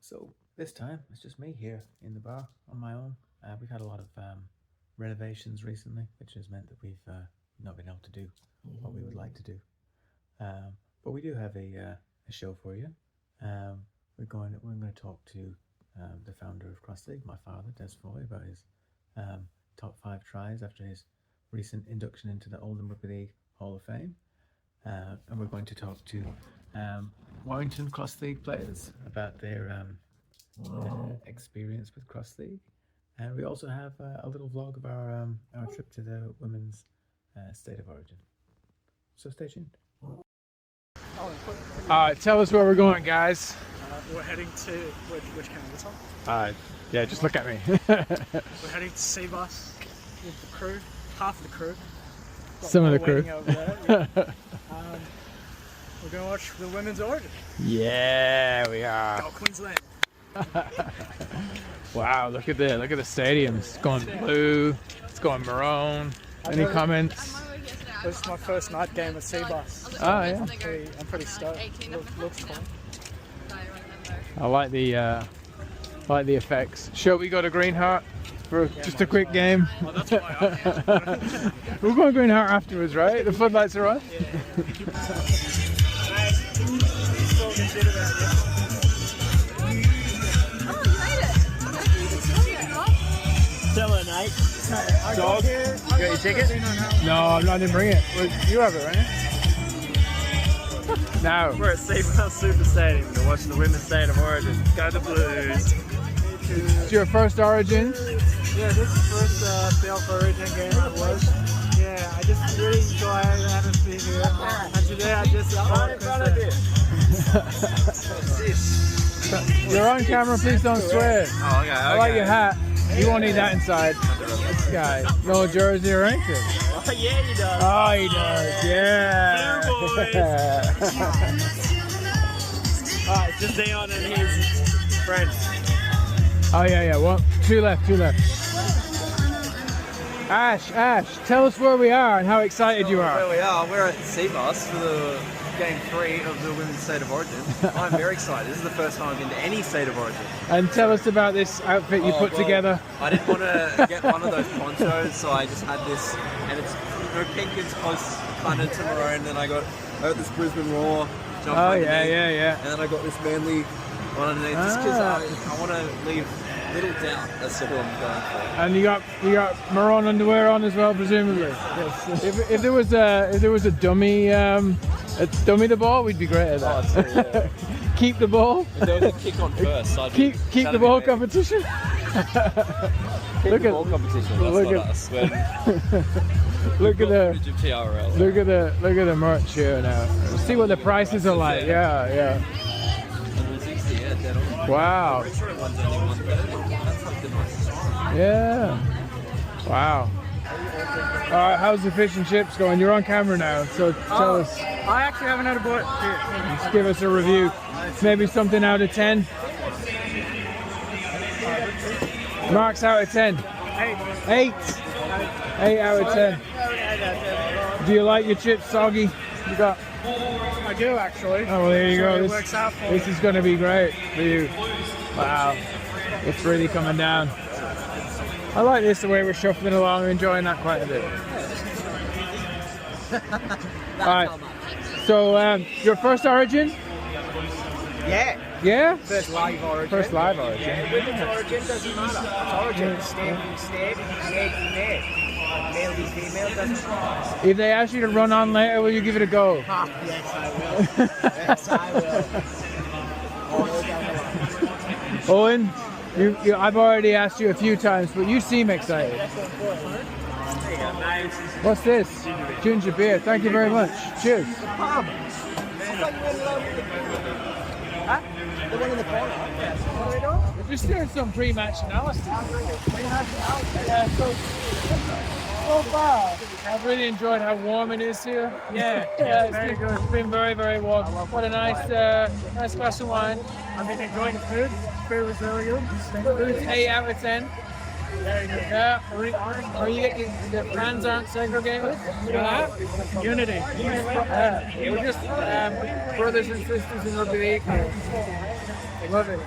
So this time it's just me here in the bar on my own. We've had a lot of renovations recently, which has meant that we've not been able to do what we would like to do. But we do have a show for you. We're going to talk to the founder of Cross League, my father, Des Foy, about his top 5 tries after his recent induction into the Oldham RL Hall of Fame. And we're going to talk to Warrington Cross League players about their experience with Cross League. And we also have a little vlog of our trip to the women's state of origin. So stay tuned. Tell us where we're going, guys. We're heading to which camera? This one? Yeah, just look at me. We're heading to Seabus with the crew, half the crew. Some of the crew. Over there, yeah. We're going to watch the women's origin. Yeah, we are. Go Queensland. Wow, look at the stadium. It's going blue. It's going maroon. Any comments? This is my first night game at Seabus. Oh yeah. I'm pretty stoked. Looks cool. I like the effects. Shall we go to Green Heart for just a quick game? Oh, that's why I'm here. We're going to Green Heart afterwards, right? The floodlights are on. Hello, mate. Dog, you got your ticket? No, I didn't bring it. You have it, right? No. We're at Seabus Super Stadium to watch the women's state of origin. Go the Blues. It's your first origin? Yeah, this is the first Self Origin game I watched. Yeah, I just really enjoy the atmosphere here. And today I just You're on camera, please don't swear. Oh, okay. I like your hat. You won't need that inside. This guy. No jersey or anything. Oh, yeah, he does. Oh, he does. Yeah. Blue boys. Alright, it's just Dion and his friends. Oh, yeah. Well, two left. Ash, tell us where we are and how excited you are. Where we are, we're at Seabus for the Game 3 of the Women's State of Origin. I'm very excited. This is the first time I've been to any State of Origin. And tell us about this outfit you put together. I didn't want to get one of those ponchos, so I just had this, and it's pink, it's close kind of to maroon. Then I got this Brisbane Raw jumper. Oh, yeah. And then I got this Manly one underneath, just because I want to leave little doubt as to who I'm going for. And you got maroon underwear on as well, presumably. Yes. If there was a dummy the ball, we'd be great at that. Oh, true, yeah. Keep the ball. If there was a kick on first, so keep the ball competition. Look at ball competition. That's not us. Look at the TRL. look at the merch here now. See what the prices are like. Yeah. Wow. Yeah. Wow. Alright, how's the fish and chips going? You're on camera now, so tell us. I actually haven't had a bite here. Just give us a review. Maybe something out of 10. Marks out of 10. 8. 8 out of 10. Do you like your chips soggy? You got? I do actually. Oh, well, there you go. It works out for This me. is going to be great for you. Wow. It's really coming down. I like this, the way we're shuffling along. I'm enjoying that quite a bit. Alright. So, your first origin? Yeah. Yeah? First live origin. First live origin. Yeah, women's origin doesn't matter. It's origin. State, male v female doesn't matter. If they ask you to run on later, will you give it a go? Yes, I will. Yes, I will. All down the line. Owen, I've already asked you a few times, but you seem excited. What's this? Ginger beer. Thank you very much. Cheers. The one in the corner. What are we doing? We're just doing some pre-match analysis. So far, I've really enjoyed how warm it is here. Yeah, It's been very, very warm. What a nice glass of wine. I've been enjoying the food. Food was really good. Food's 8 out of 10. Very good. Yeah. Are you the fans aren't segregated? Unity. We're just brothers and sisters in rugby league. Love it.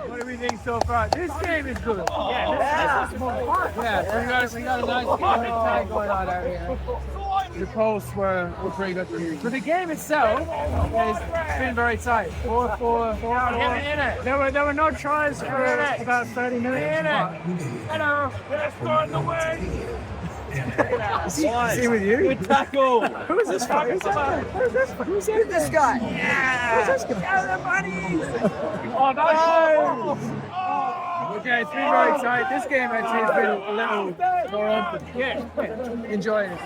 What do we think so far? This game is good. Yeah, we got a nice game going on out here. The posts were pretty good. So the game itself has been very tight. 4-4. There were no tries for about 30 minutes. Hello. Let's go away. Is he with you? Good tackle. Who is this guy? Who's this guy? Yeah. Who's this guy? Oh, nice. Okay, it's been very tight. This game actually has been a little more open. Yeah. Enjoying it.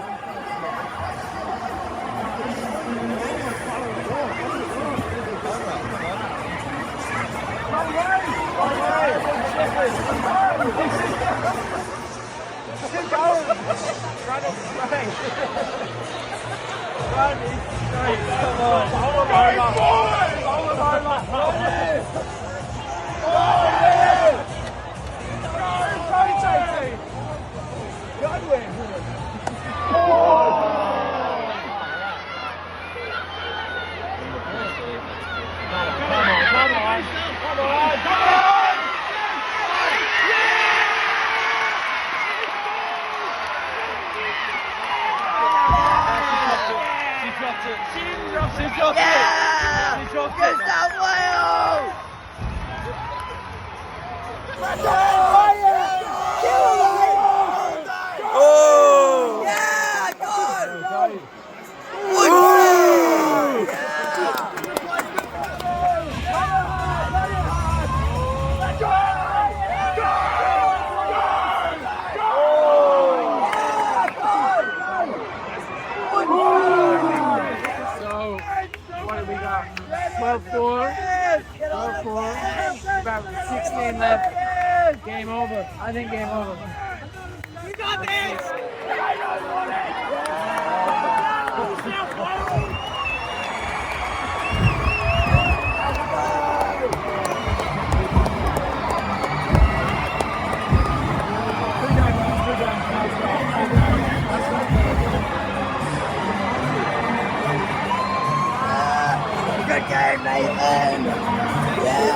About 16 left. Game over. I think game over. We got this! Good game, Nathan! Yeah!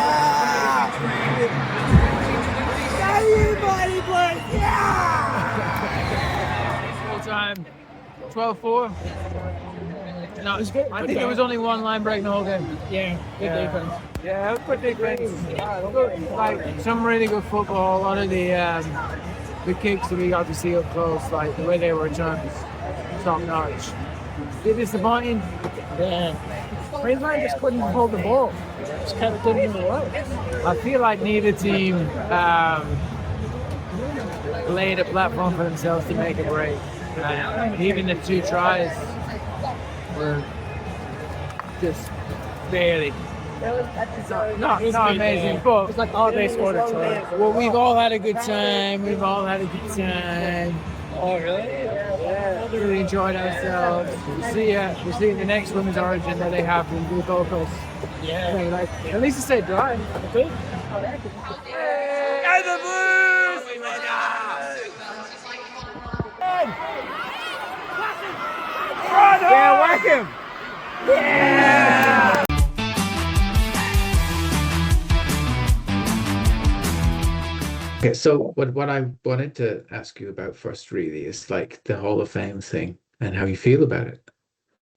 Yeah, buddy, boy! Yeah! Full time, 12-4. No, I think there was only one line break in the whole game. Yeah, good defense. Yeah, it was good defense. Like some really good football. A lot of the kicks that we got to see up close, like the way they were returned, top notch. It is disappointing. Yeah. Queensland just couldn't hold the ball. Just kept putting it away. I feel like neither team laid a platform for themselves to make a break. Even the two tries were just barely. Not amazing, but it's like they scored a try. Well, we've all had a good time. Oh, really? Yeah. Really enjoyed ourselves. We'll see the next women's origin that they have in the Gold Coast. Yeah. Okay, like, at least it stayed dry. Good. And the Blues! Yeah, whack him! Yeah! Okay, so what I wanted to ask you about first really is like the Hall of Fame thing and how you feel about it.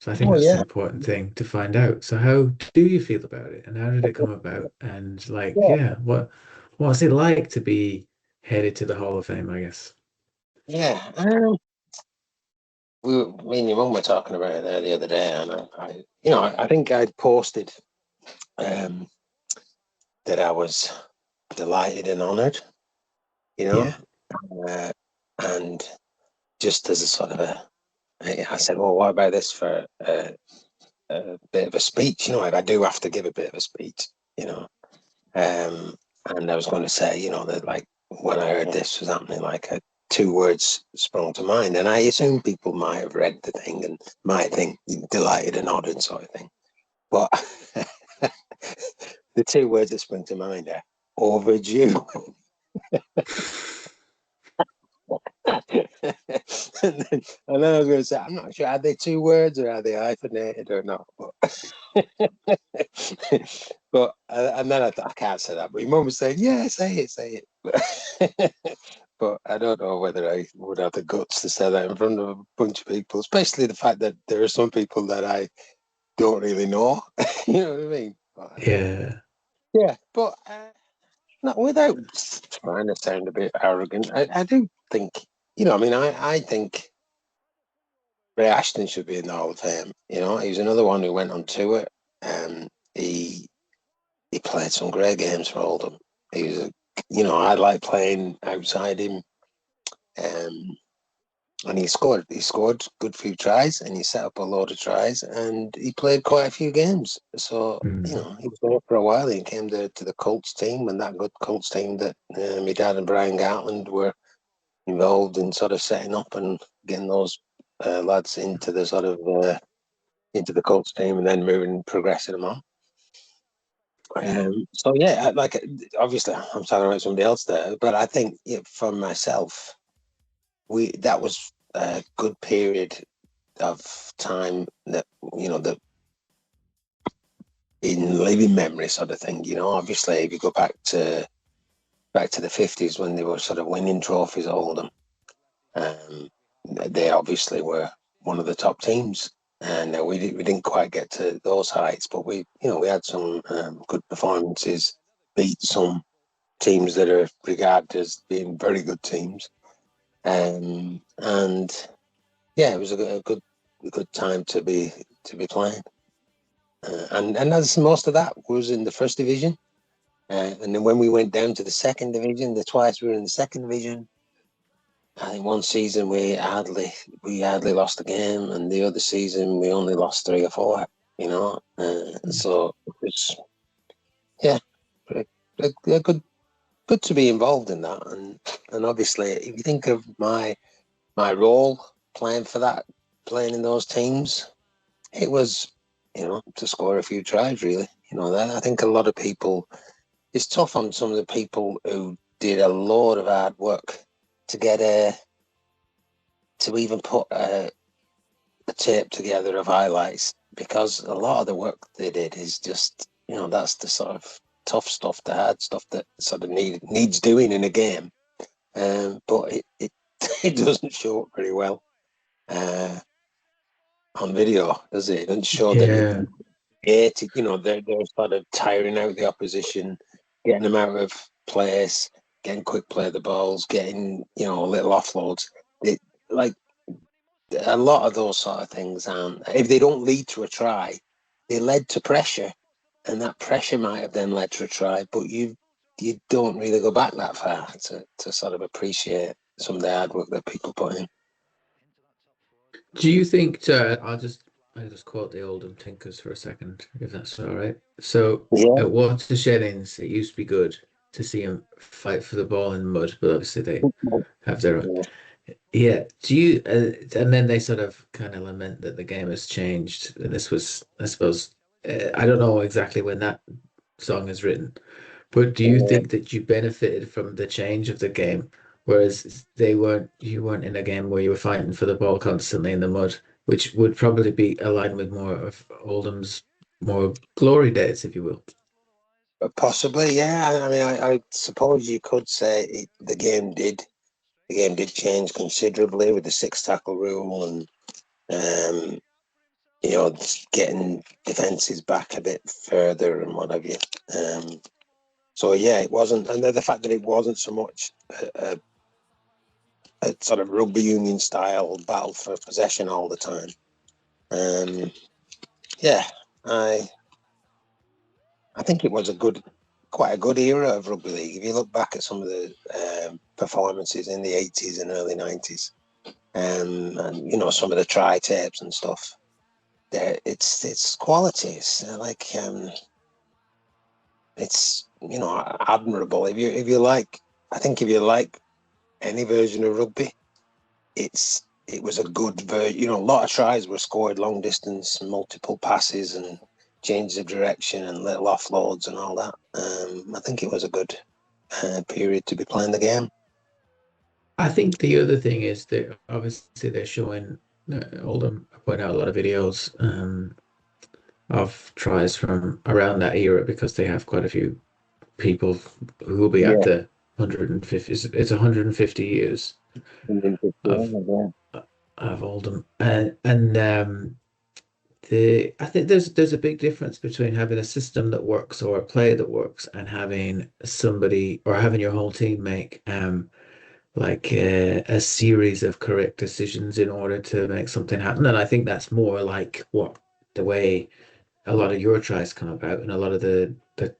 So I think Oh that's an yeah, important thing to find out. So how do you feel about it and how did it come about? And like, yeah, yeah, what's it like to be headed to the Hall of Fame, I guess? yeah. Me and your mum were talking about it there the other day, and I think I'd posted um, that I was delighted and honoured, you know, Yeah. uh, and just as a sort of I said, well, what about this for a bit of a speech? You know, if I do have to give a bit of a speech, you know, and I was going to say, you know, that like when I heard this was happening, like two words sprung to mind, and I assume people might have read the thing and might think delighted and honoured sort of thing, but the two words that sprung to mind are overdue. And then I was going to say, I'm not sure, are they two words or are they hyphenated or not? But and then I thought, I can't say that. But your mum was saying, yeah, say it. But I don't know whether I would have the guts to say that in front of a bunch of people, especially the fact that there are some people that I don't really know. You know what I mean? But, Yeah. yeah, but not without trying to sound a bit arrogant. I do think, you know, I mean, I think Ray Ashton should be in the Hall of Fame. You know, he was another one who went on tour. He he played some great games for Oldham. He was, I like playing outside him. Um, and he scored good few tries, and he set up a load of tries, and he played quite a few games. So Mm. he was there for a while. He came to the Colts team, and that good Colts team that my dad and Brian Gartland were involved in sort of setting up and getting those lads into the sort of into the Colts team, and then progressing them on. So yeah, like obviously I'm talking about somebody else there, but I think for myself, that was a good period of time that that in living memory sort of thing. Obviously if you go back to the 50s when they were sort of winning trophies at Oldham, um, they obviously were one of the top teams. And we didn't quite get to those heights, but we had some good performances, beat some teams that are regarded as being very good teams. And yeah, it was a good time to be playing. And as most of that was in the first division. And then when we went down to the second division, the twice we were in the second division, I think one season we hardly lost a game, and the other season we only lost 3 or 4. So it was a good to be involved in that, and obviously if you think of my role playing in those teams, it was to score a few tries really. I think a lot of people, it's tough on some of the people who did a lot of hard work to get to even put a tape together of highlights, because a lot of the work they did is just that's the sort of tough stuff, the hard stuff that sort of needs doing in a game, but it it doesn't show up very well on video, does it? It doesn't show them Yeah. they're sort of tiring out the opposition, getting them out of place, getting quick play of the balls, getting little offloads. Like a lot of those sort of things aren't. If they don't lead to a try, they led to pressure, and that pressure might have then led to a try. But you don't really go back that far to sort of appreciate some of the hard work that people put in. Do you think I'll just quote the Oldham Tinkers for a second, if that's all right. So Yeah, at Watershedings, it used to be good to see them fight for the ball in the mud, but obviously they have their own. Yeah. Do you and then they sort of kind of lament that the game has changed. And this was, I suppose, I don't know exactly when that song is written, but do you yeah. think that you benefited from the change of the game, whereas you weren't in a game where you were fighting for the ball constantly in the mud, which would probably be aligned with more of Oldham's more glory days, if you will. Possibly, yeah. I mean, I suppose you could say the game did change considerably with the 6 tackle rule and getting defenses back a bit further and what have you. So yeah, it wasn't, and the fact that it wasn't so much a sort of rugby union style battle for possession all the time. Yeah, I think it was quite a good era of rugby league. If you look back at some of the performances in the 80s and early 90s, and some of the try tapes and stuff, it's quality. It's it's admirable. If you like, I think if you like any version of rugby, it was a good version. A lot of tries were scored long distance, multiple passes and changes of direction and little offloads and all that. I think it was a good period to be playing the game. I think the other thing is that obviously they're showing Oldham putting out a lot of videos of tries from around that era because they have quite a few people who will be at the 150. It's 150 years of Oldham, and I think there's a big difference between having a system that works or a play that works and having somebody or having your whole team make like a series of correct decisions in order to make something happen. And I think that's more like the way a lot of your tries come about and a lot of the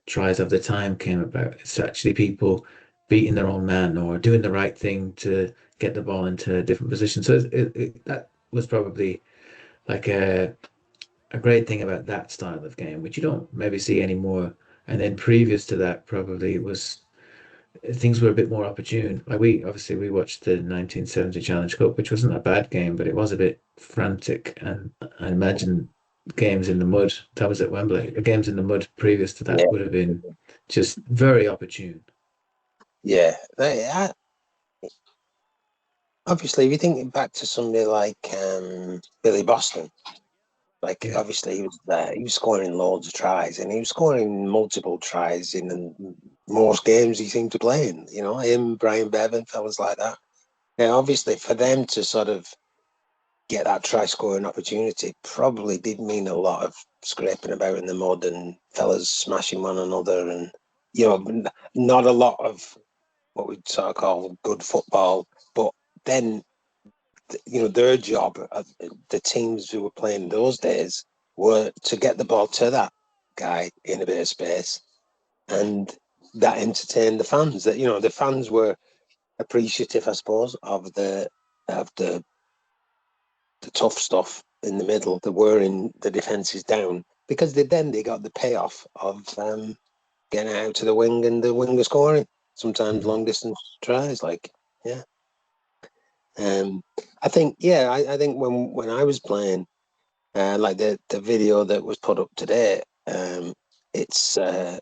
tries of the time came about. It's actually people beating their own man or doing the right thing to get the ball into a different position. So that was probably like a great thing about that style of game, which you don't maybe see anymore. And then previous to that, probably was things were a bit more opportune. Like we watched the 1970 Challenge Cup, which wasn't a bad game, but it was a bit frantic. And I imagine games in the mud, that was at Wembley. Games in the mud previous to that would have been just very opportune. Yeah. Obviously, if you think back to somebody like Billy Boston, obviously he was there. He was scoring loads of tries, and he was scoring multiple tries in most games he seemed to play in. Him, Brian Bevan, fellas like that. Now, obviously, for them to sort of get that try scoring opportunity probably did mean a lot of scraping about in the mud and fellas smashing one another, and not a lot of what we'd sort of call good football. But then, their job, the teams who were playing those days, were to get the ball to that guy in a bit of space, and that entertained the fans. That the fans were appreciative, I suppose, of the tough stuff in the middle, the wearing the defences down, because they got the payoff of getting out to the wing and the winger scoring. Sometimes long distance tries, I think, I think when I was playing, like the video that was put up today, it's a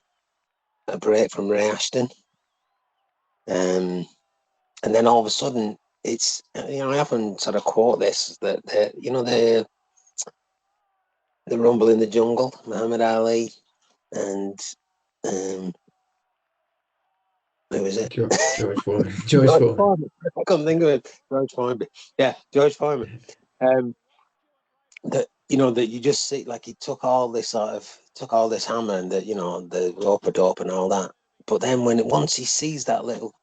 break from Ray Ashton, and then all of a sudden it's I often sort of quote this that the Rumble in the Jungle, Muhammad Ali, and who was it? George Foreman. George Foreman. I couldn't think of it. George Foreman. Yeah, George Foreman. That that you just see, like, he took all this hammer and the rope-a-dope and all that, but then once he sees that little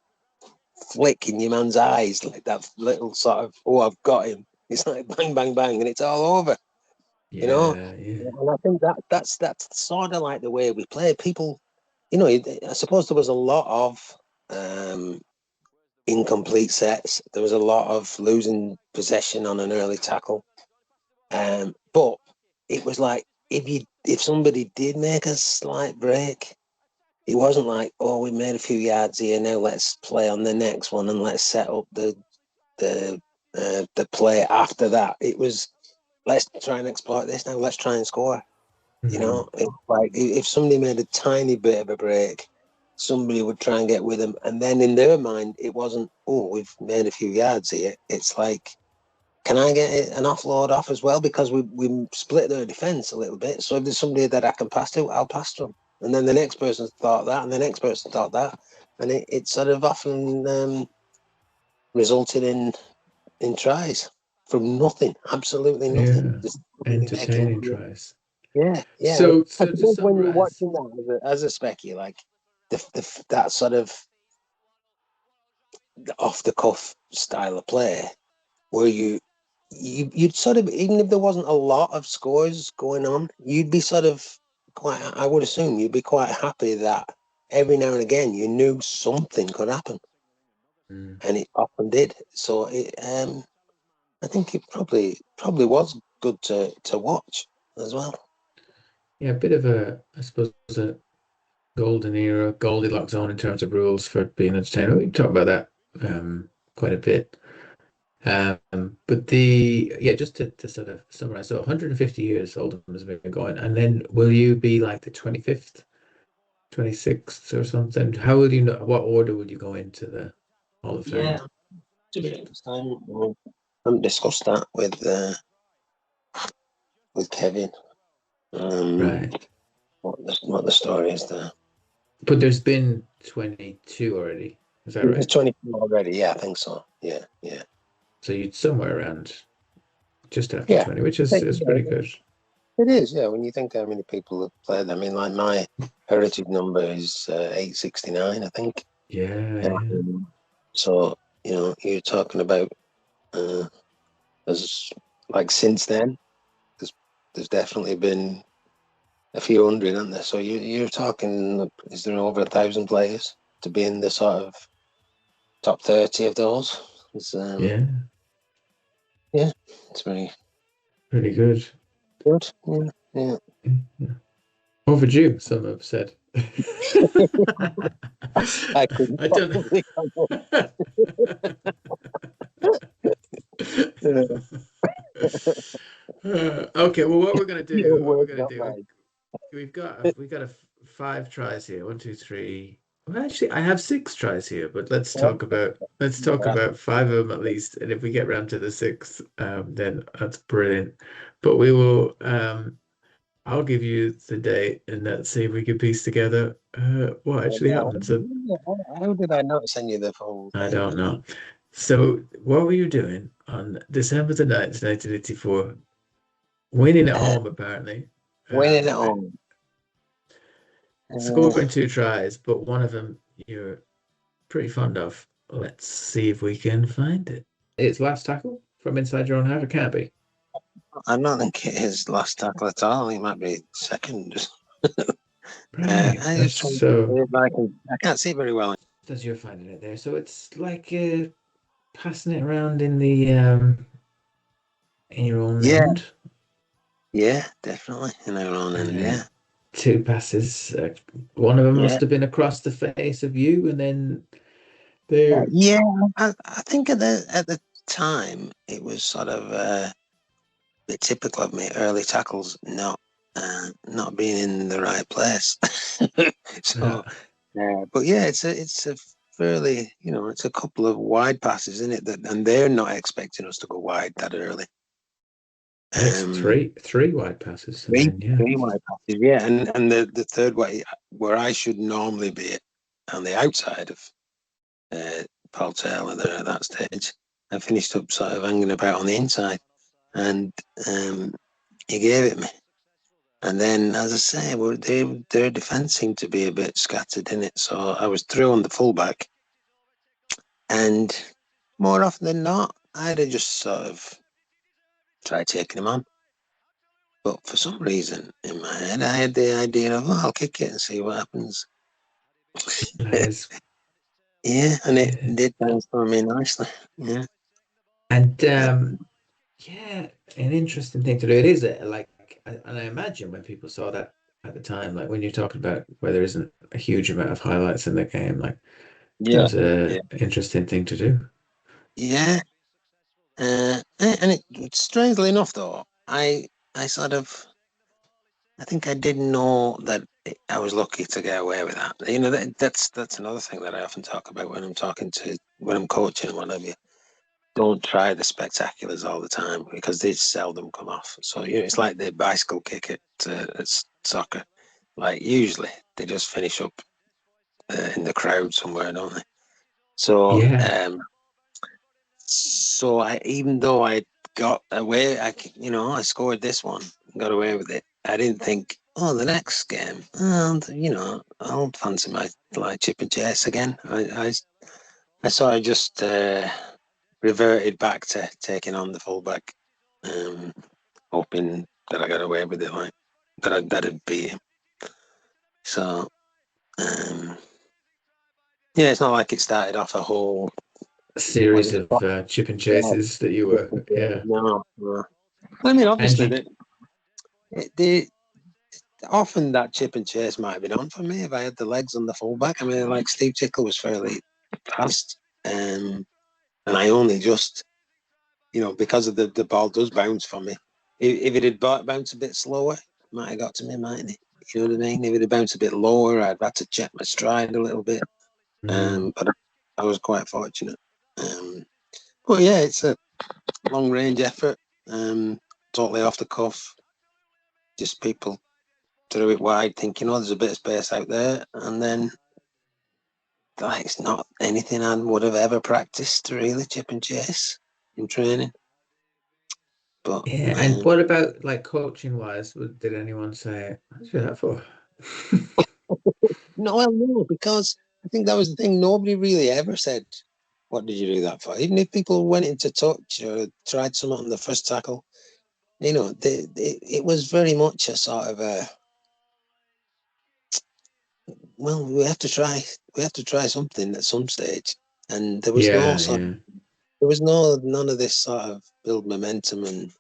flick in your man's eyes, like that little sort of, oh, I've got him, it's like bang bang bang and it's all over. And I think that's sort of like the way we play. People, I suppose there was a lot of incomplete sets. There was a lot of losing possession on an early tackle. But it was like if somebody did make a slight break, it wasn't like, oh, we made a few yards here, now let's play on the next one and let's set up the play after that. It was, let's try and exploit this now, let's try and score. It's like if somebody made a tiny bit of a break, somebody would try and get with them, and then in their mind it wasn't, oh, we've made a few yards here. It's like, can I get an offload off as well? Because we split their defence a little bit. So if there's somebody that I can pass to, I'll pass to them. and then the next person thought that, and the next person thought that, and it sort of often resulted in tries from nothing, absolutely nothing. Yeah. Just Entertaining making, tries. yeah. So I to suppose when you're summarize, watching that as a speccy, like that sort of off the cuff style of play, where you'd sort of, even if there wasn't a lot of scores going on, you'd be sort of quite, I would assume you'd be quite happy that every now and again you knew something could happen, and it often did. So I think it probably was good to watch as well. yeah, a bit of I suppose, a golden era, Goldilocks zone in terms of rules for being entertaining. We can talk about that quite a bit. But just to sort of summarize, so 150 years Oldham has been going, and then will you be like the 25th, 26th or something? How will you know, what order would you go into the Hall of Fame? Yeah, to be honest, I haven't discussed that with Kevin. Right. What the story is there. But there's been 22 already. Is that There's right? 24 already. Yeah, I think so. Yeah. So you'd somewhere around just after Yeah. 20, which is pretty good. It is, yeah. When you think how many people have played, I mean, like my heritage number is 869, I think. Yeah. So you're talking about as like since then, there's definitely been a few hundred, aren't there? So you're talking, is there over 1,000 players to be in the sort of top 30 of those? It's, Yeah. it's very Pretty good. good. Yeah. Overdue, some have said. I couldn't I don't know. possibly come up. Okay, well, what we're gonna Your do? What we're words, gonna not do? mine. We've got 5 tries here. 1, 2, 3. Well, actually, I have 6 tries here, but let's Yeah. talk about 5 of them at least. And if we get round to the 6th, then that's brilliant. But we will. I'll give you the date, and let's see if we can piece together what actually happened. So How did I not send you the full I thing? don't know. So what were you doing on December the 9th, 1984? Winning at home, apparently. Winning at home. Scoring 2 tries, but one of them you're pretty fond of. Let's see if we can find it. It's last tackle from inside your own half. It can't be. I don't think it is last tackle at all. I think it might be second. Right. I just trying to see if I can't see very well. As you're finding it there, so it's like passing it around in the in your own end. Yeah, definitely in our own end. Yeah. 2 passes. One of them must have been across the face of you, and then there. Yeah, I think at the time it was sort of a bit typical of me. Early tackles not being in the right place. So, but yeah, it's a fairly, it's a couple of wide passes, isn't it? And they're not expecting us to go wide that early. It's three wide passes. Three wide passes, yeah, and the third way where I should normally be on the outside of Paul Taylor there at that stage, I finished up sort of hanging about on the inside, and he gave it me. And then, as I say, their defence seemed to be a bit scattered in it, so I was through on the fullback, and more often than not, I'd have just sort of tried taking him on. But for some reason in my head, I had the idea of, I'll kick it and see what happens. Yeah, and it did bounce for me nicely. Yeah. And yeah, an interesting thing to do. It is and I imagine when people saw that at the time, like when you're talking about where there isn't a huge amount of highlights in the game, like that was an interesting thing to do. Yeah. And strangely enough, though, I think I didn't know that I was lucky to get away with that. That's another thing that I often talk about when I'm coaching and whatever. Don't try the spectaculars all the time because they seldom come off. So it's like the bicycle kick at soccer. like usually they just finish up in the crowd somewhere, don't they? So, Yeah. so even though I got away, I scored this one, got away with it. I didn't think, oh, the next game, I'll fancy my like chip and chase again. I sort of just reverted back to taking on the fullback, hoping that I got away with it, like that'd be him. So, yeah, it's not like it started off a whole A series with of chip and chases that you were, yeah. no, no. I mean, And obviously, you, the often that chip and chase might have been on for me if I had the legs on the fullback. I mean, like Steve Tickle was fairly fast, and I only just, because of the ball does bounce for me. If it had bounced a bit slower, it might have got to me, mightn't it? You know what I mean? If it had bounced a bit lower, I'd had to check my stride a little bit. But I was quite fortunate. But yeah, it's a long range effort, totally off the cuff. Just people threw it wide, thinking, oh, there's a bit of space out there, and then like it's not anything I would have ever practiced really, chip and chase in training. But yeah. And what about like coaching wise? Did anyone say, "What's that for?" no, because I think that was the thing. Nobody really ever said, "What did you do that for?" Even if people went into touch or tried something on the first tackle, it was very much a sort of a, well, we have to try something at some stage, and there was no Yeah, sort yeah. there was none of this sort of build momentum and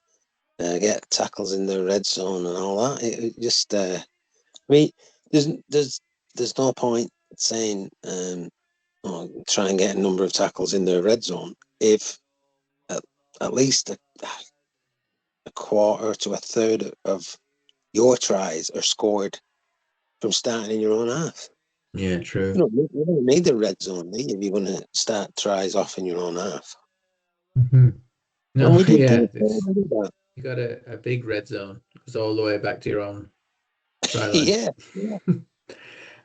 get tackles in the red zone and all that. It just, I mean, there's no point saying try and get a number of tackles in the red zone if at least a quarter to a third of your tries are scored from starting in your own half. Yeah, true. You don't need the red zone, do you, if you're going to start tries off in your own half. No, And we did yeah. that. You got a big red zone. It goes all the way back to your own try line. Yeah,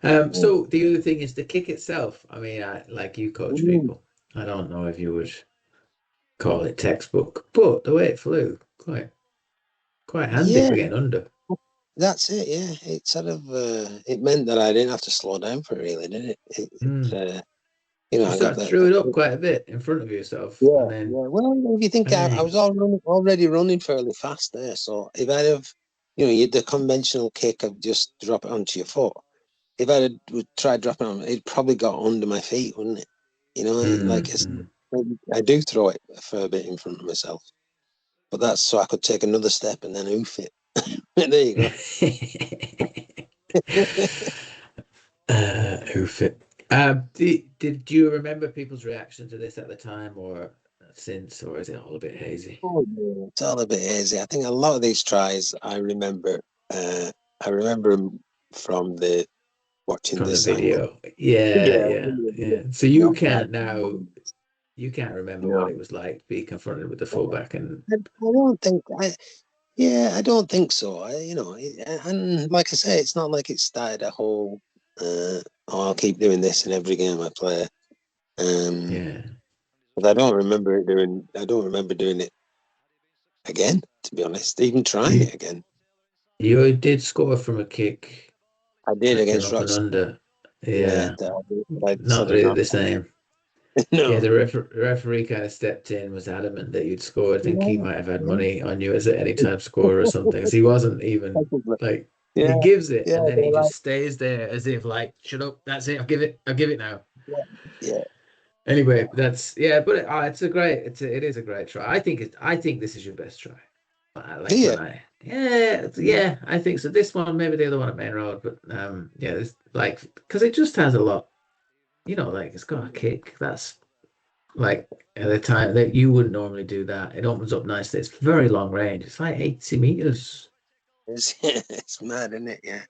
yeah. So the other thing is the kick itself. I mean, like you coach people. I don't know if you would call it textbook, but the way it flew, quite handy Yeah, for getting under. that's it. Yeah, it sort of it meant that I didn't have to slow down for it, really, did it? You I got sort of that. threw it up quite a bit in front of yourself, Yeah, and then yeah. Well, if you think I bang. was already running fairly fast there, so if I'd have, the conventional kick of just drop it onto your foot, if I'd have tried dropping on, it probably got under my feet, wouldn't it? Like I do throw it a fair bit in front of myself, but that's so I could take another step and then oof it. There you go. Oof it. Did you remember people's reaction to this at the time or since, or is it all a bit hazy? Oh, yeah. It's all a bit hazy. I think a lot of these tries I remember. I remember 'em from the watching From the this angle. video? Yeah, Yeah, yeah, yeah. So you can't remember what no. it was like to be confronted with the fullback and I don't think I don't think so. And like I say, it's not like it started a whole. I'll keep doing this in every game I play. yeah. But I don't remember it doing. I don't remember doing it again. To be honest, even trying You, it again. you did score from a kick I did that came against up and Rochester. under. Yeah, Yeah, I not sort of really not. the same. Yeah, No. the referee kind of stepped in, was adamant that you'd scored. I think he Yeah, might have had yeah. money on you as an anytime scorer or something. So he wasn't even Possibly. like Yeah, he gives it yeah, and then they're he like, just stays there as if like, shut up, that's it, I'll give it now. yeah, yeah, Anyway, that's yeah, but it is a great try. I think this is your best try. yeah, Yeah, I think so. This one, maybe the other one at Main Road, but yeah, it's like because it just has a lot, like it's got a kick. That's like at a time that you wouldn't normally do that. It opens up nicely. It's very long range. It's like 80 meters. it's mad, isn't it? Yeah,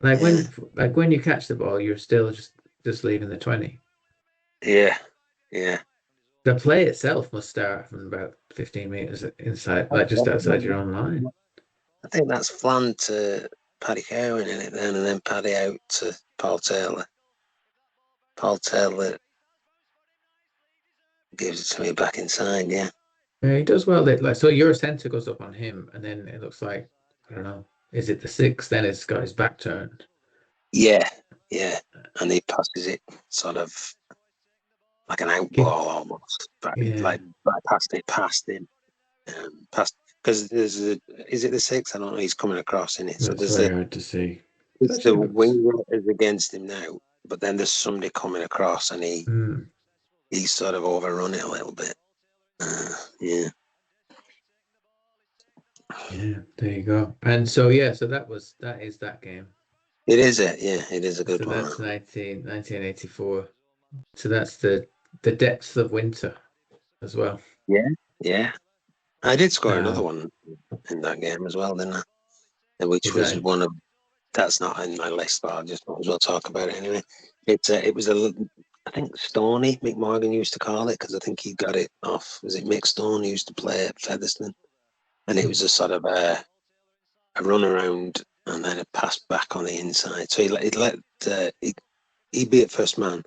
Like yeah, when you catch the ball, you're still just leaving the 20. yeah, yeah. The play itself must start from about 15 meters inside, like just outside your own line. I think that's planned to Paddy Cowan in it then, and then Paddy out to Paul Taylor. Paul Taylor gives it to me back inside, yeah. Yeah, he does well. Like, so your centre goes up on him, and then it looks like, I don't know, is it the 6? Then it's got his back turned. Yeah, yeah. And he passes it sort of like an out ball almost. But like past him. Because there's is it the 6? I don't know. He's coming across in it. So That's there's very hard to see. it's the winger is against him now, but then there's somebody coming across, and he's sort of overrun it a little bit. Yeah. Yeah, there you go. And so so that is that game. It is it, yeah. It is a good So one. that's 1984. So that's the depths of winter as well. Yeah, yeah. I did score another one in that game as well, didn't I? Which was one of, that's not in my list, but I'll just might as well talk about it anyway. It was I think Stoney, Mick Morgan used to call it, because I think he got it off. Was it Mick Stone who used to play at Featherstone? And it was a sort of a run around and then a pass back on the inside. So he'd be at first man,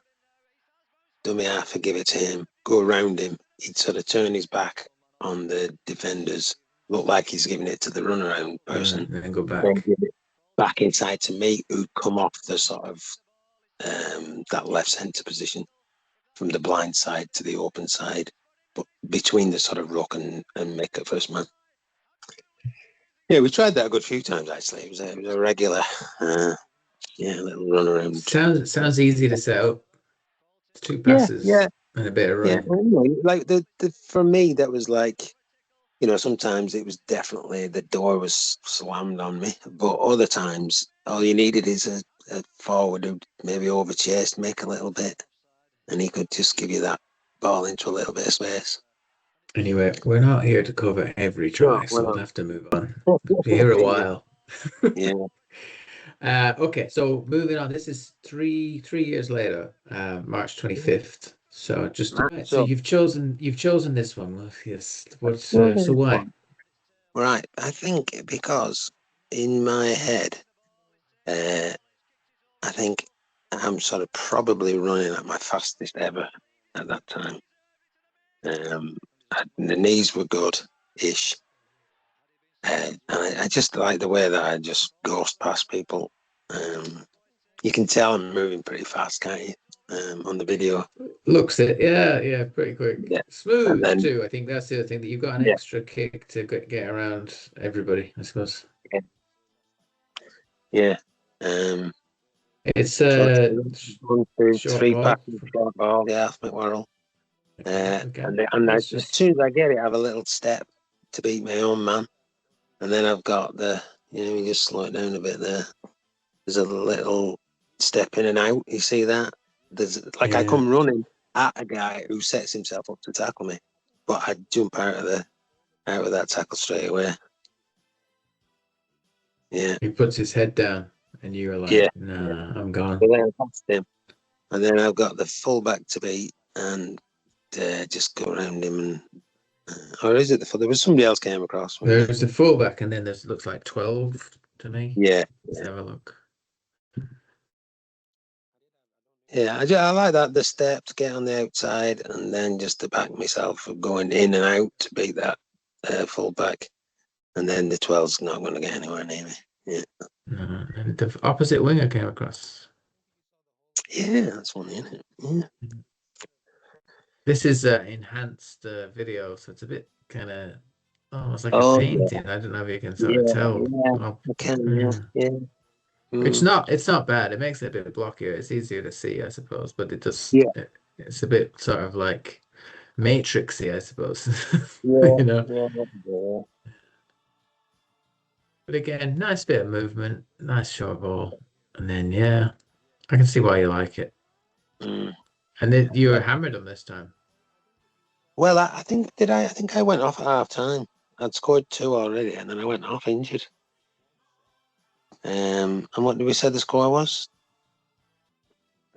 dummy half and give it to him, go around him. He'd sort of turn his back on the defenders, look like he's giving it to the runaround person, and then go back. Then give it back inside to me, who'd come off the sort of that left centre position from the blind side to the open side, but between the sort of ruck and Mick at first man. Yeah, we tried that a good few times actually. It was a regular, little run around. Sounds easy to set up. It's 2 passes, and a bit of run. Yeah, well, like the for me that was like, sometimes it was definitely the door was slammed on me, but other times all you needed is a forward who maybe overchased Mick a little bit, and he could just give you that ball into a little bit of space. Anyway, we're not here to cover every try, so we'll have to move on. Be here a while. Yeah. Okay, so moving on. This is three years later, March 25th. So so you've chosen this one. Well, yes. So why? Right, I think because in my head, I think I'm sort of probably running at my fastest ever at that time. The knees were good-ish. And I just like the way that I just ghost past people. You can tell I'm moving pretty fast, can't you? On the video. Looks it, yeah, pretty quick. Yeah. Smooth too. I think that's the other thing, that you've got an extra kick to get around everybody, I suppose. Yeah. It's 1, 2, 3 ball. passes, short ball, yeah, McWarrell. And as soon as I get it, I have a little step to beat my own man. And then I've got you just slow it down a bit there. There's a little step in and out. You see that? There's I come running at a guy who sets himself up to tackle me, but I jump out of that tackle straight away. Yeah. He puts his head down, and you were like, "Nah, I'm gone." But then I passed him, and then I've got the fullback to beat, and just go around him, and or is it there was somebody else came across. There's the fullback, and then looks like 12 to me. Yeah. Let's have a look. Yeah, I like that, the step to get on the outside and then just to back myself of going in and out to beat that fullback. And then the 12's not going to get anywhere near me. Yeah. No, and the opposite winger came across. Yeah, that's one, isn't it? Yeah. This is enhanced video, so it's a bit kind of almost like a painting. I don't know if you can sort of tell. Yeah, I can, yeah. It's not bad. It makes it a bit blockier. It's easier to see, I suppose, but it does. It's a bit sort of like matrixy, I suppose. Yeah. But again, nice bit of movement, nice short ball, and then I can see why you like it. And then you were hammered on this time. Well, I think I went off at half time. I'd scored 2 already, and then I went off injured. And what did we say the score was?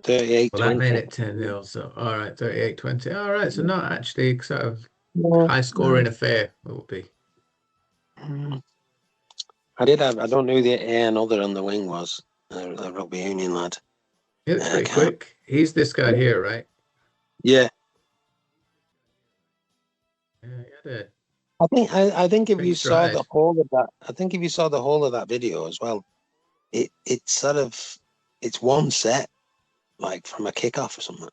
38-20. Well, that made it 10-0. So all right, 38-20. All right, so not actually sort of high scoring affair. It will be. I did have. I don't know who the another on the wing was. A rugby union lad. He looks pretty Can't- quick. He's this guy here, right? Yeah, Yeah, he had a I think if quick you saw the stride. whole of that, I think if you saw the whole of that video as well, it's sort of it's one set, like from a kickoff or something.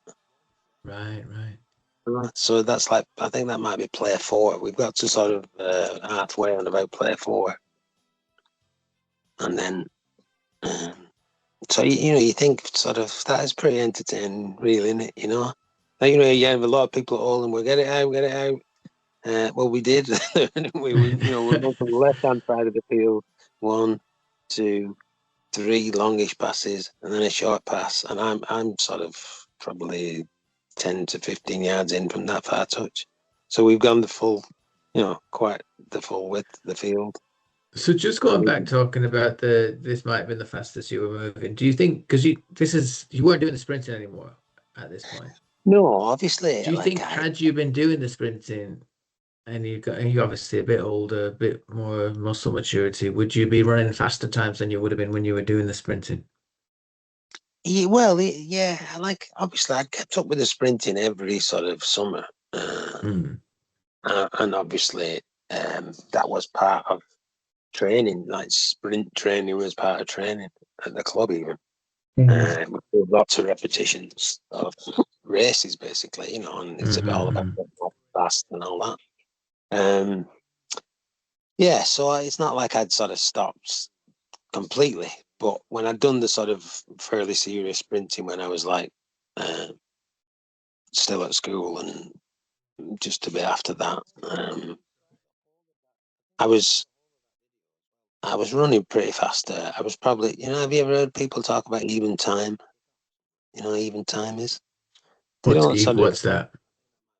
Right, right. So that's like, I think that might be player 4. We've got to sort of halfway on about player 4, and then so you know, you think sort of that is pretty entertaining, really, isn't it? You know, like, you know, you have a lot of people at Oldham, we'll get it out. Well, we did. we you know, we're going from the left hand side of the field, 1, 2, 3 longish passes, and then a short pass, and I'm sort of probably 10 to 15 yards in from that far touch. So we've gone the full, you know, quite the full width of the field. So just going back talking about this might have been the fastest you were moving. Do you think because you weren't doing the sprinting anymore at this point? No, obviously. Do you like think had you been doing the sprinting and you're obviously a bit older, a bit more muscle maturity, would you be running faster times than you would have been when you were doing the sprinting? yeah, like obviously I kept up with the sprinting every sort of summer, Mm. and obviously that was part of training. Like sprint training was part of training at the club, even. We did lots of repetitions of races, basically, you know, and it's all about getting fast and all that. Yeah, so it's not like I'd sort of stopped completely, but when I'd done the sort of fairly serious sprinting when I was like still at school and just a bit after that, I was running pretty fast. I was probably, you know, have you ever heard people talk about even time? You know, even time is. They What's don't Eve? sort of. What's that?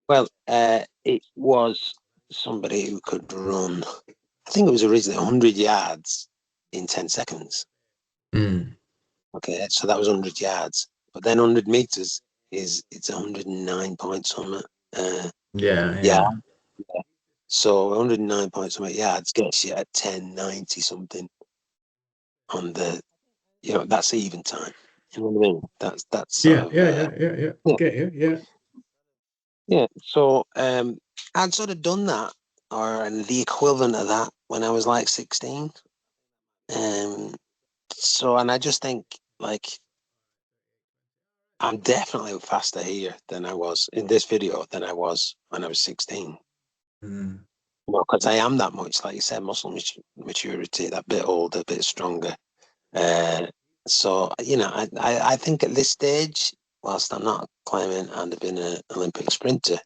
Well, it was somebody who could run. I think it was originally 100 yards in 10 seconds. Mm. Okay, so that was 100 yards. But then 100 meters it's 109 point something. Yeah. So 109 point something yards gets you at 1090 something on the, you know, that's even time. You know what I mean? That's sort of Yeah. Get you, yeah. Yeah. So I'd sort of done that or the equivalent of that when I was like 16. So and I just think like I'm definitely faster here than I was in this video than I was when I was 16. Mm. Well, because I am that much, like you said, muscle maturity, that bit older, a bit stronger. So, you know, I think at this stage, whilst I'm not claiming I'd have been an Olympic sprinter,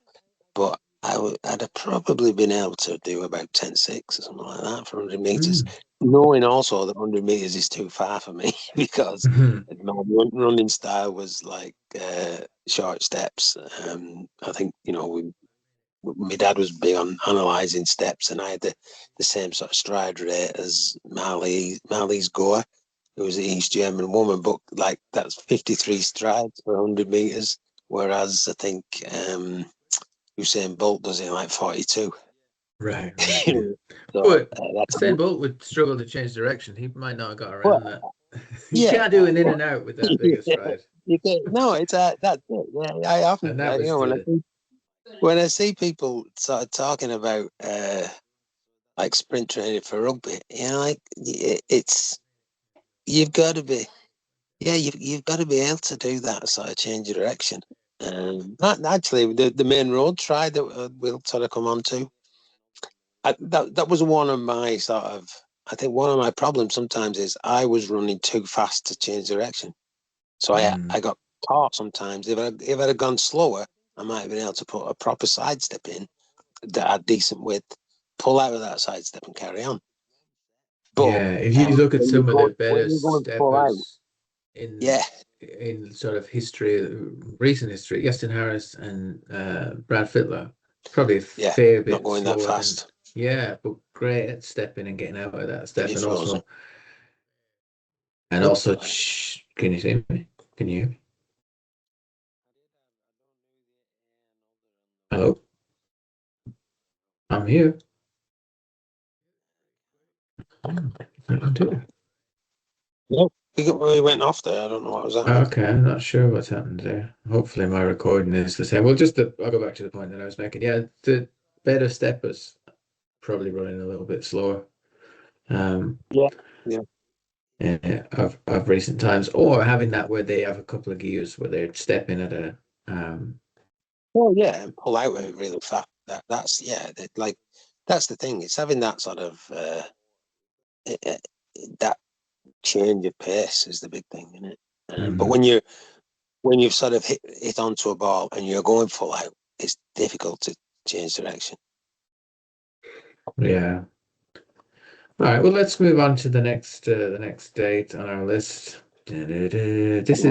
but I'd have probably been able to do about 10.6 or something like that for 100 meters, knowing also that 100 meters is too far for me because my running style was like short steps. I think, you know, my dad was big on analysing steps, and I had the same sort of stride rate as Marlies Gore, who was an East German woman, but like that's 53 strides for 100 meters, whereas I think Usain Bolt does it in like 42. Right. Yeah. So But that's Usain Bolt would struggle to change direction. He might not have got around well, that. You can't do an in and out with that big a stride. No, it's that's it. Yeah, I often, And that was you know, when I see people sort of talking about like sprint training for rugby, you know, like it's you've got to be, yeah, you've got to be able to do that sort of change of direction. Not actually the main road try that we'll sort of come on to. That was one of my sort of. I think one of my problems sometimes is I was running too fast to change direction, so I got caught sometimes. If I'd have gone slower, I might have been able to put a proper sidestep in that had decent width, pull out of that sidestep and carry on. But yeah, if you look at some of the better when you're going to pull out, steppers yeah, in sort of history, recent history, Justin Harris and Brad Fittler, probably a yeah, fair not bit going that slower fast. than but great at stepping and getting out of that If step, you're and frozen. also, can you see me? Can you hear me? Hello, I'm here. No, we went off there. I don't know what was happening. Okay, I'm not sure what's happened there. Hopefully my recording is the same. Well, I'll go back to the point that I was making. Yeah, the better step was probably running a little bit slower. Yeah. Yeah. Of recent times, or having that where they have a couple of gears where they're stepping at a Well, yeah, and pull out of it really fast. That's like that's the thing. It's having that sort of that change of pace is the big thing, isn't it? But when you've sort of hit onto a ball and you're going full out, it's difficult to change direction. Yeah. All right. Well, let's move on to the next date on our list. This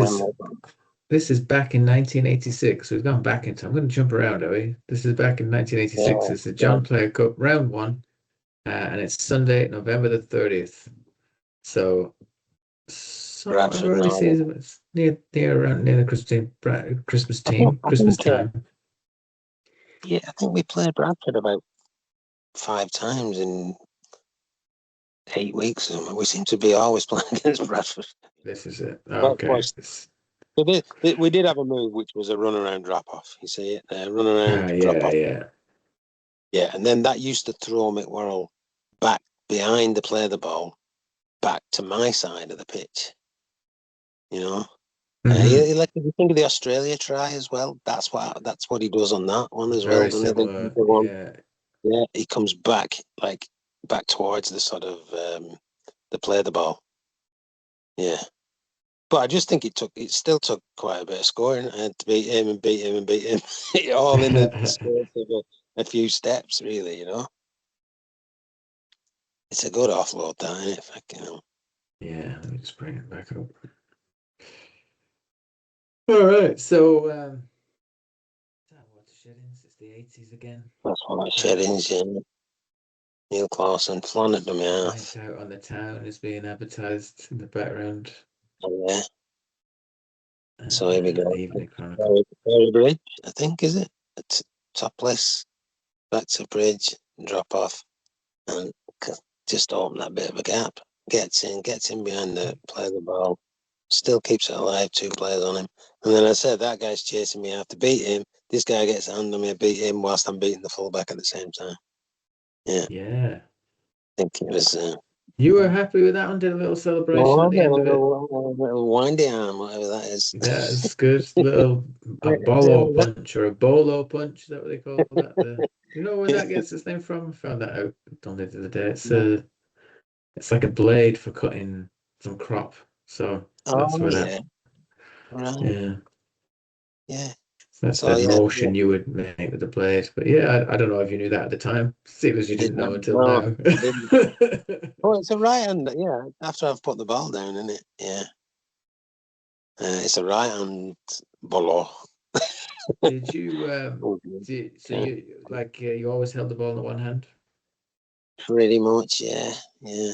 is back in 1986. We've gone back in time. I'm going to jump around, are we? This is back in 1986. Yeah, It's the John Player Cup round 1, and it's Sunday, November the 30th. So I've Bradford, already no. seen it's near the Christmas time. Yeah, I think we played Bradford about 5 times in 8 weeks or something. We seem to be always playing against Bradford. This is it. But Okay. we did have a move, which was a run around drop off. You see it? Run around drop off. Yeah, and then that used to throw McWorrell back behind the play the ball, back to my side of the pitch. You know, like if you think of the Australia try as well, that's what he does on that one as Very well. similar. Yeah, he comes back towards the sort of the play the ball. Yeah. But I just think it still took quite a bit of scoring. I had to beat him and beat him and beat him, all in the space of a few steps, really, you know. It's a good offload, that, isn't it? Fucking hell. Yeah, let me just bring it back up. All right, so what's Sheddings? It's the 80s again. That's what Sheddings, yeah. Neil Clausen, flan at the mouth. Night Out on the Town is being advertised in the background. Oh, yeah. So here we go. Evening Chronicle. Ferry Bridge, I think, is it? It's topless, back to bridge, drop off, and just open that bit of a gap. Gets in behind the play of the ball, still keeps it alive, 2 players on him. And then I said, that guy's chasing me, I have to beat him. This guy gets a hand on me, I beat him whilst I'm beating the fullback at the same time. Yeah. Yeah. I think it was... you were happy with that one? Did a little celebration at the end of it? A little windy arm, whatever that is. Yeah, it's good. A bolo punch or a bolo punch, is that what they call that? Do you know where that gets its name from? I found that out only the other day. It's like a blade for cutting some crop. So that's where that. Right. Yeah. Yeah. That's the motion you would make with the blade. But yeah, I don't know if you knew that at the time. Seems as you didn't know until now. Oh, it's a right hand. Yeah, after I've put the ball down, isn't it? Yeah. It's a right hand bolo. Did you? You always held the ball in the one hand? Pretty much, yeah, yeah.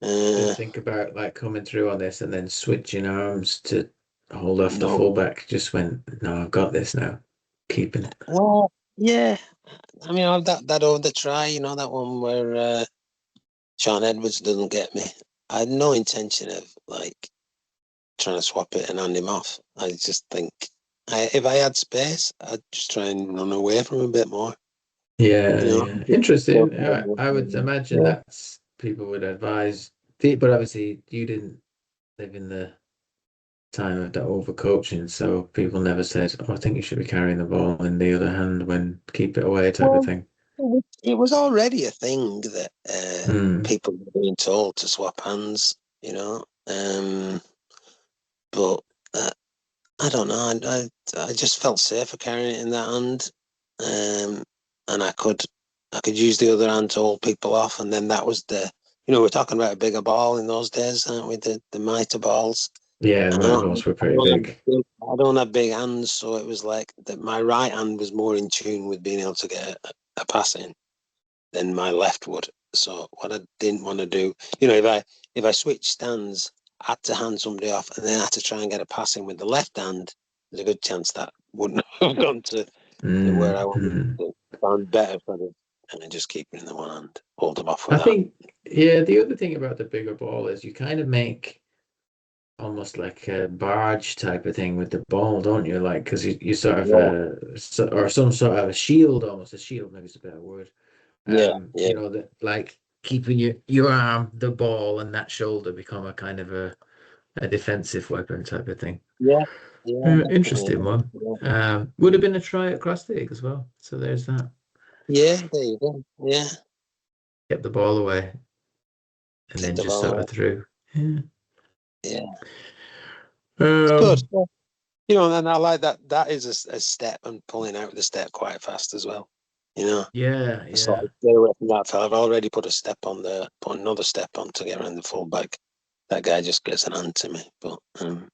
Didn't think about like coming through on this and then switching arms to hold off the fullback. Just went, no, I've got this now. Keeping it. Well, yeah. I mean, I've that over the try, you know, that one where Sean Edwards doesn't get me. I had no intention of like trying to swap it and hand him off. I just think if I had space, I'd just try and run away from him a bit more. Yeah, you know? Yeah. Interesting. I would imagine that's people would advise, but obviously you didn't live in the time of the overcoaching, so people never said, "Oh, I think you should be carrying the ball in the other hand when keep it away," type of thing. It was already a thing that people were being told to swap hands, you know. But I don't know. I just felt safer carrying it in that hand, and I could use the other hand to hold people off, and then that was we're talking about a bigger ball in those days, aren't we? The mitre balls. Yeah, the mitre balls were pretty big. I don't have big hands, so it was like that. My right hand was more in tune with being able to get a pass in than my left would. So what I didn't want to do, if I switched stands, I had to hand somebody off, and then I had to try and get a pass in with the left hand. There's a good chance that wouldn't have gone to where I wanted to find better for and then just keep it in the one hand, hold them off I with that. think, yeah, the other thing about the bigger ball is you kind of make almost like a barge type of thing with the ball, don't you? Like, because you sort of, or some sort of a shield, almost a shield, maybe it's a better word. Yeah, You know, that like keeping your arm, the ball, and that shoulder become a kind of a defensive weapon type of thing. yeah, definitely. Interesting one. Would have been a try at cross league as well. So there's that. Yeah, there you go. Yeah, Get the ball away, and keep then the just sort ball. of through. Yeah. Yeah, it's good. Um, You know, and I like that. That is a step, and pulling out the step quite fast as well. You know, yeah, it's yeah. like stay away from that fella. I've already put a step on there, put another step on to get around the fullback. That guy just gets an hand to me, but I'm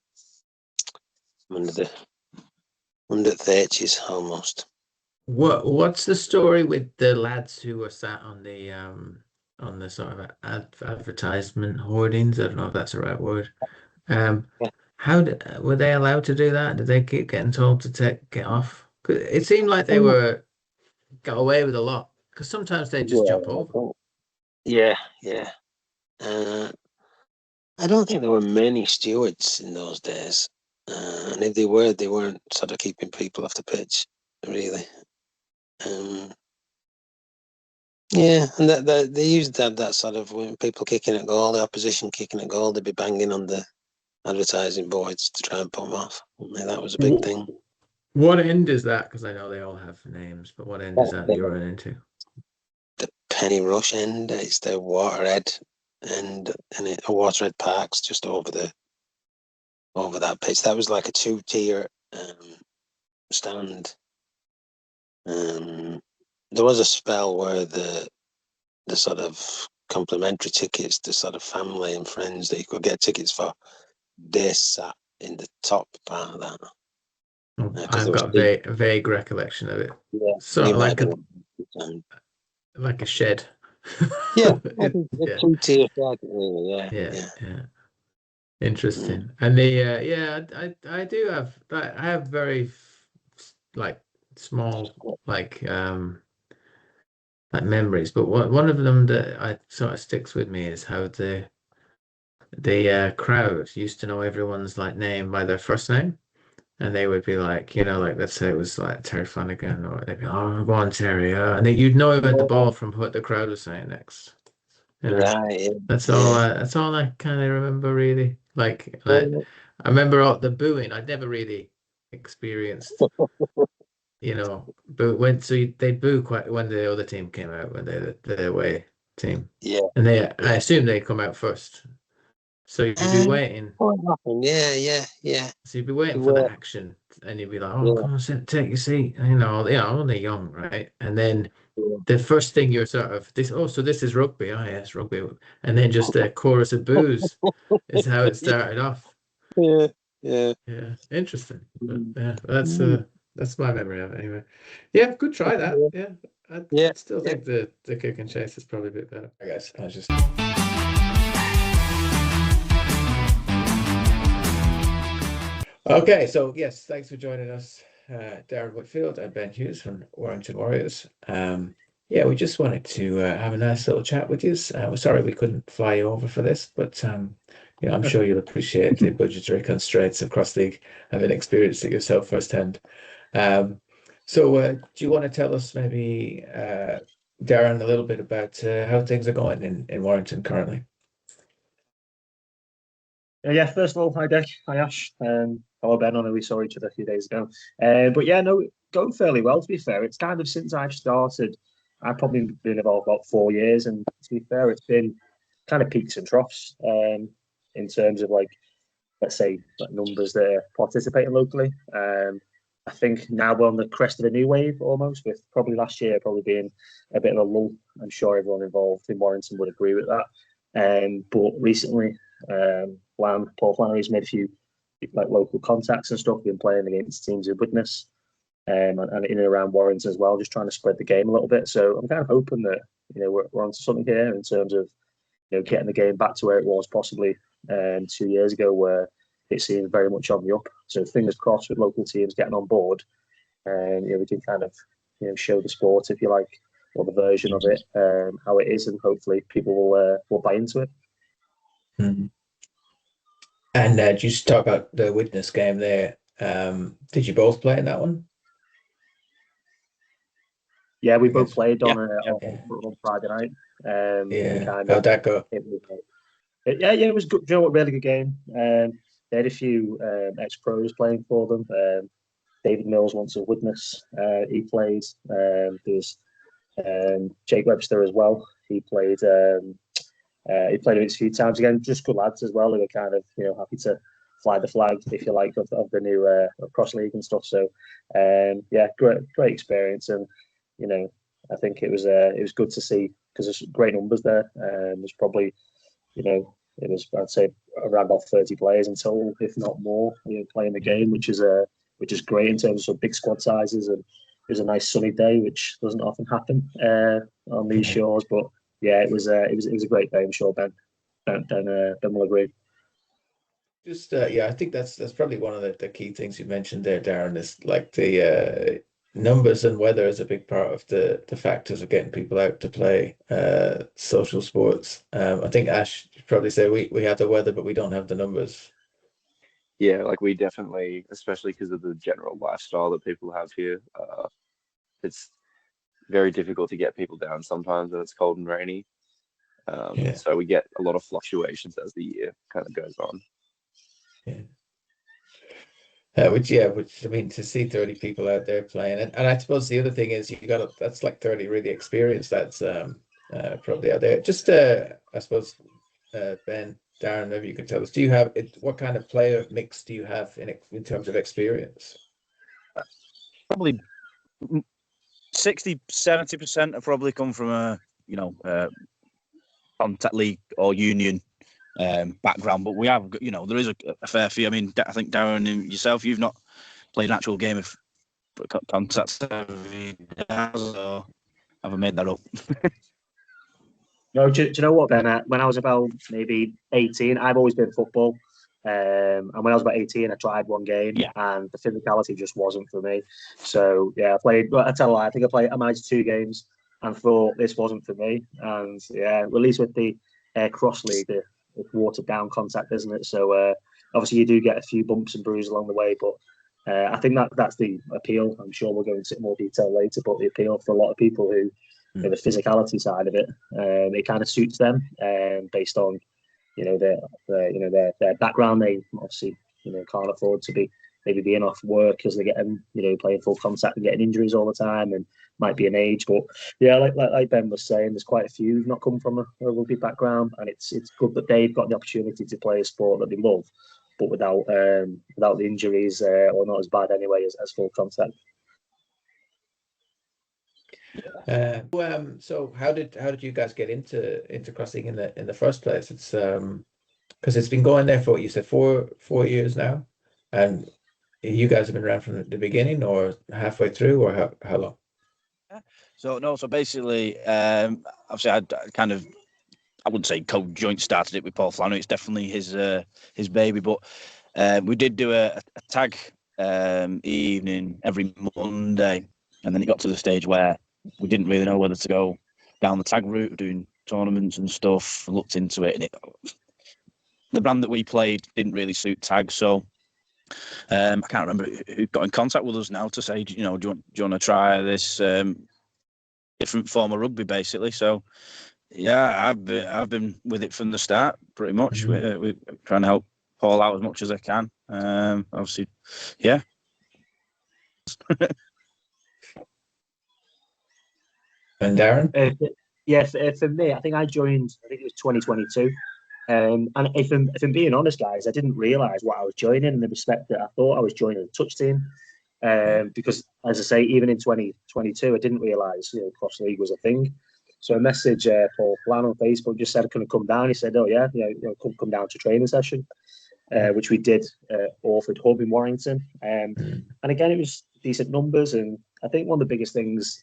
under the 30s almost. What's the story with the lads who were sat on the sort of advertisement hoardings? I don't know if that's the right word. Yeah. Were they allowed to do that? Did they keep getting told to get off? 'Cause it seemed like they got away with a lot, because sometimes they just jump over. Yeah, yeah. I don't think there were many stewards in those days, and if they were, they weren't sort of keeping people off the pitch, really. Yeah, and they used to have that sort of when people kicking at goal, the opposition kicking at goal, they'd be banging on the advertising boards to try and put them off. That was a big thing. What end is that? Because I know they all have names, but what end is that you're running into? The Penny Rush end, it's the Waterhead end, and a Waterhead Park's just over that pitch. That was like a 2-tier stand. There was a spell where the sort of complimentary tickets, the sort of family and friends that you could get tickets for, they sat in the top part of that. I've got a vague recollection of it. Yeah, Sort of like a shed. Yeah, yeah. 2-tier shed, really. Yeah. Interesting. And I do have I have very like small like memories, but one of them that I sort of sticks with me is how the crowd used to know everyone's like name by their first name. And they would be like, like, let's say it was like Terry Flanagan, or they'd be, oh, go on, Terry. And then you'd know about the ball from what the crowd was saying next. Right. That's all I kind of remember, really. Like I remember all the booing. I'd never really experienced, but they'd boo quite when the other team came out, when the away team. Yeah. And I assume they come out first. So you'd be waiting. Yeah. So you'd be waiting for the action, and you'd be like, "Oh, come on, take your seat." Only young, right? And then the first thing you're sort of this. Oh, so this is rugby. Oh, yeah, it's rugby. And then just a chorus of boos is how it started off. Yeah. Interesting. But yeah, that's my memory of it anyway. Yeah, good try that. Yeah, I'd still think the kick and chase is probably a bit better. I guess I just. Okay, so yes, thanks for joining us, Darren Whitfield and Ben Hughes from Warrington Warriors. We just wanted to have a nice little chat with you. We're sorry we couldn't fly you over for this, but I'm sure you'll appreciate the budgetary constraints of cross league, having experienced it yourself firsthand. Do you want to tell us maybe, Darren, a little bit about how things are going in Warrington currently? First of all, hi Dick, hi Ash, hello Ben. I know we saw each other a few days ago, going fairly well, to be fair. It's kind of since I've started, I've probably been involved about 4 years, and to be fair, it's been kind of peaks and troughs in terms of, like, let's say, like, numbers that are participating locally. I think now we're on the crest of a new wave almost, with probably last year probably being a bit of a lull. I'm sure everyone involved in Warrington would agree with that. But recently, Paul Flannery's made a few like local contacts and stuff. Been playing against teams of Widnes, and in and around Warrington as well, just trying to spread the game a little bit. So I'm kind of hoping that we're onto something here in terms of getting the game back to where it was possibly 2 years ago, where it seems very much on the up. So fingers crossed with local teams getting on board, and we can kind of show the sport, if you like, or the version of it, how it is, and hopefully people will buy into it. Mhm. And just talk about the Witness game there. Did you both play in that one? Yeah, we I both guess. played Yeah. on Friday night. Yeah. Kind How'd of, that go? yeah, it was good. You know what, really good game. They had a few ex-pros playing for them. David Mills wants a Witness. He played. There's Jake Webster as well. He played. He played a few times again. Just good lads as well. They were kind of happy to fly the flag, if you like, of the new cross league and stuff. So yeah, great experience, and I think it was good to see because there's great numbers there. There's probably it was, I'd say, around about 30 players in total, if not more, playing the game, which is great in terms of big squad sizes. And it was a nice sunny day, which doesn't often happen on these shores. But yeah, it was a great day. I'm sure Ben will agree. Just yeah, I think that's probably one of the key things you mentioned there, Darren, is like the numbers and weather is a big part of the factors of getting people out to play social sports. I think Ash would probably say we have the weather, but we don't have the numbers. Yeah, like we definitely, especially because of the general lifestyle that people have here, it's very difficult to get people down sometimes when it's cold and rainy. Yeah. So we get a lot of fluctuations as the year kind of goes on. Yeah. Which I mean, to see 30 people out there playing, and I suppose the other thing is that's like 30 really experienced. That's probably out there. Just I suppose Ben, Darren, maybe you could tell us. Do you have what kind of player mix do you have in terms of experience? Probably 60-70% have probably come from a contact league or union background, but we have there is a fair few. I mean, I think Darren and yourself, you've not played an actual game of contact, or have I made that up? No, do you know what, Ben? When I was about maybe 18, I've always been football. And when I was about 18, I tried one game, and the physicality just wasn't for me. So yeah, I played. Well, I tell you, I think I managed 2 games and thought this wasn't for me. And yeah, at least with the cross league, it's watered down contact, isn't it? So obviously you do get a few bumps and bruises along the way, but I think that's the appeal. I'm sure we'll go into more detail later, but the appeal for a lot of people who the physicality side of it, it kind of suits them based on their background. They obviously can't afford to be maybe being off work because they're getting playing full contact and getting injuries all the time, and might be an age. But yeah, like Ben was saying, there's quite a few who've not come from a rugby background, and it's good that they've got the opportunity to play a sport that they love, but without the injuries or not as bad anyway as full contact. So how did you guys get into crossing in the first place? It's because it's been going there for, you said, 4 years now, and you guys have been around from the beginning or halfway through, or how long? So basically, obviously I kind of, I wouldn't say co-joint started it with Paul Flannery. It's definitely his baby, but we did do a tag evening every Monday, and then it got to the stage where we didn't really know whether to go down the tag route, doing tournaments and stuff. Looked into it, and the brand that we played didn't really suit tag. So I can't remember who got in contact with us now to say, do you want to try this different form of rugby, basically. So yeah, I've been with it from the start, pretty much. Mm-hmm. We're trying to help Paul out as much as I can. Obviously, yeah. And Darren? Yes, for me, I think I joined, I think it was 2022. And if I'm being honest, guys, I didn't realise what I was joining in the respect that I thought I was joining a touch team. Because, as I say, even in 2022, I didn't realise cross league was a thing. So I messaged Paul Flan on Facebook, just said I couldn't come down. He said, "Oh yeah, come down to training session," which we did at Orford Hub in Warrington. And again, it was decent numbers. And I think one of the biggest things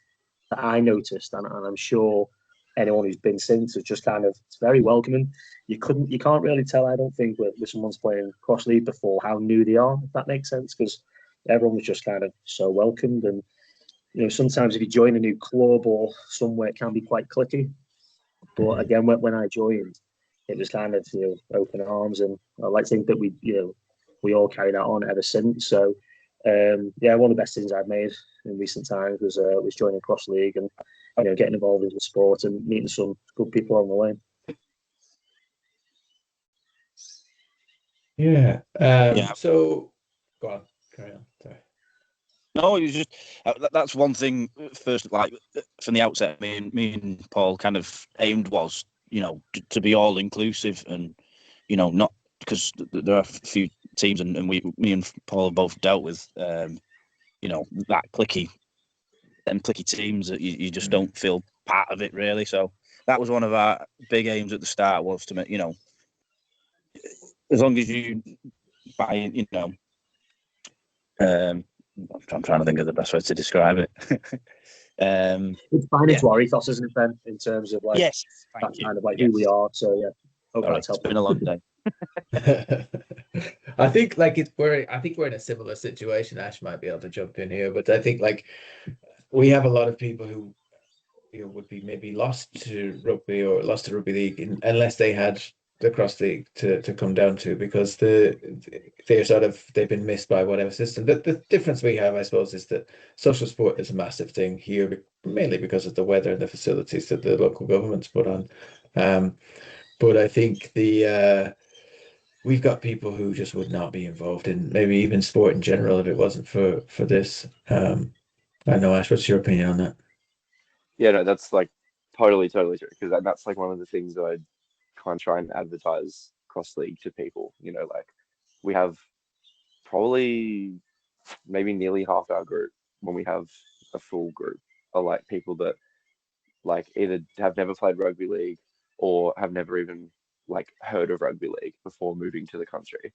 that I noticed, and I'm sure anyone who's been since, is just kind of, it's very welcoming. You can't really tell, I don't think, with someone's playing cross league before how new they are, if that makes sense, because everyone was just kind of so welcomed. And sometimes if you join a new club or somewhere, it can be quite cliquey. But again, when I joined, it was kind of open arms, and I like to think that we all carry that on ever since. So one of the best things I've made in recent times was joining Cross League and getting involved in the sport and meeting some good people on the way. Yeah. So go on, carry on. Sorry. No, it was just that's one thing. First, like from the outset, me and Paul kind of aimed was to be all inclusive and not because there are a few teams and me and Paul have both dealt with that cliquey teams that you just don't feel part of it really. So that was one of our big aims at the start, was to make as long as you buy I'm trying to think of the best way to describe it. It's fine into our ethos, isn't it, Ben? In terms of like yes, that kind of like who we are. So yeah, hope that's helped. It's been a long day. I think we're in a similar situation. Ash might be able to jump in here, but I think like we have a lot of people who would be maybe lost to rugby or lost to rugby league unless they had the cross league to come down to, because they've been missed by whatever system. The difference we have, I suppose, is that social sport is a massive thing here, mainly because of the weather and the facilities that the local governments put on. But I think we've got people who just would not be involved in maybe even sport in general if it wasn't for this. I know, Ash, what's your opinion on that? Yeah, no, that's like totally true, because that's like one of the things that I kind of try and advertise cross league to people. Like we have probably maybe nearly half our group, when we have a full group, are like people that like either have never played rugby league or have never even like heard of rugby league before moving to the country.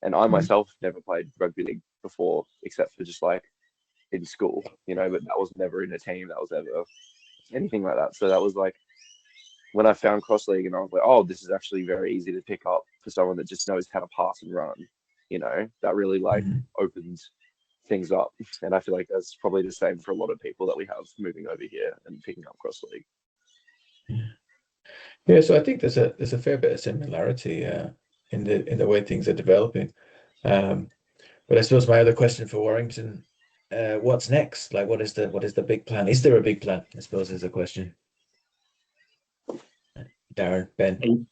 And I myself never played rugby league before, except for just like in school, but that was never in a team, that was ever anything like that. So that was like when I found cross league, and I was like, oh, this is actually very easy to pick up for someone that just knows how to pass and run. That really like opened things up. And I feel like that's probably the same for a lot of people that we have moving over here and picking up cross league. Yeah, so I think there's a fair bit of similarity in the way things are developing. But I suppose my other question for Warrington, what's next? Like, what is the big plan? Is there a big plan? I suppose is the question. Darren, Ben.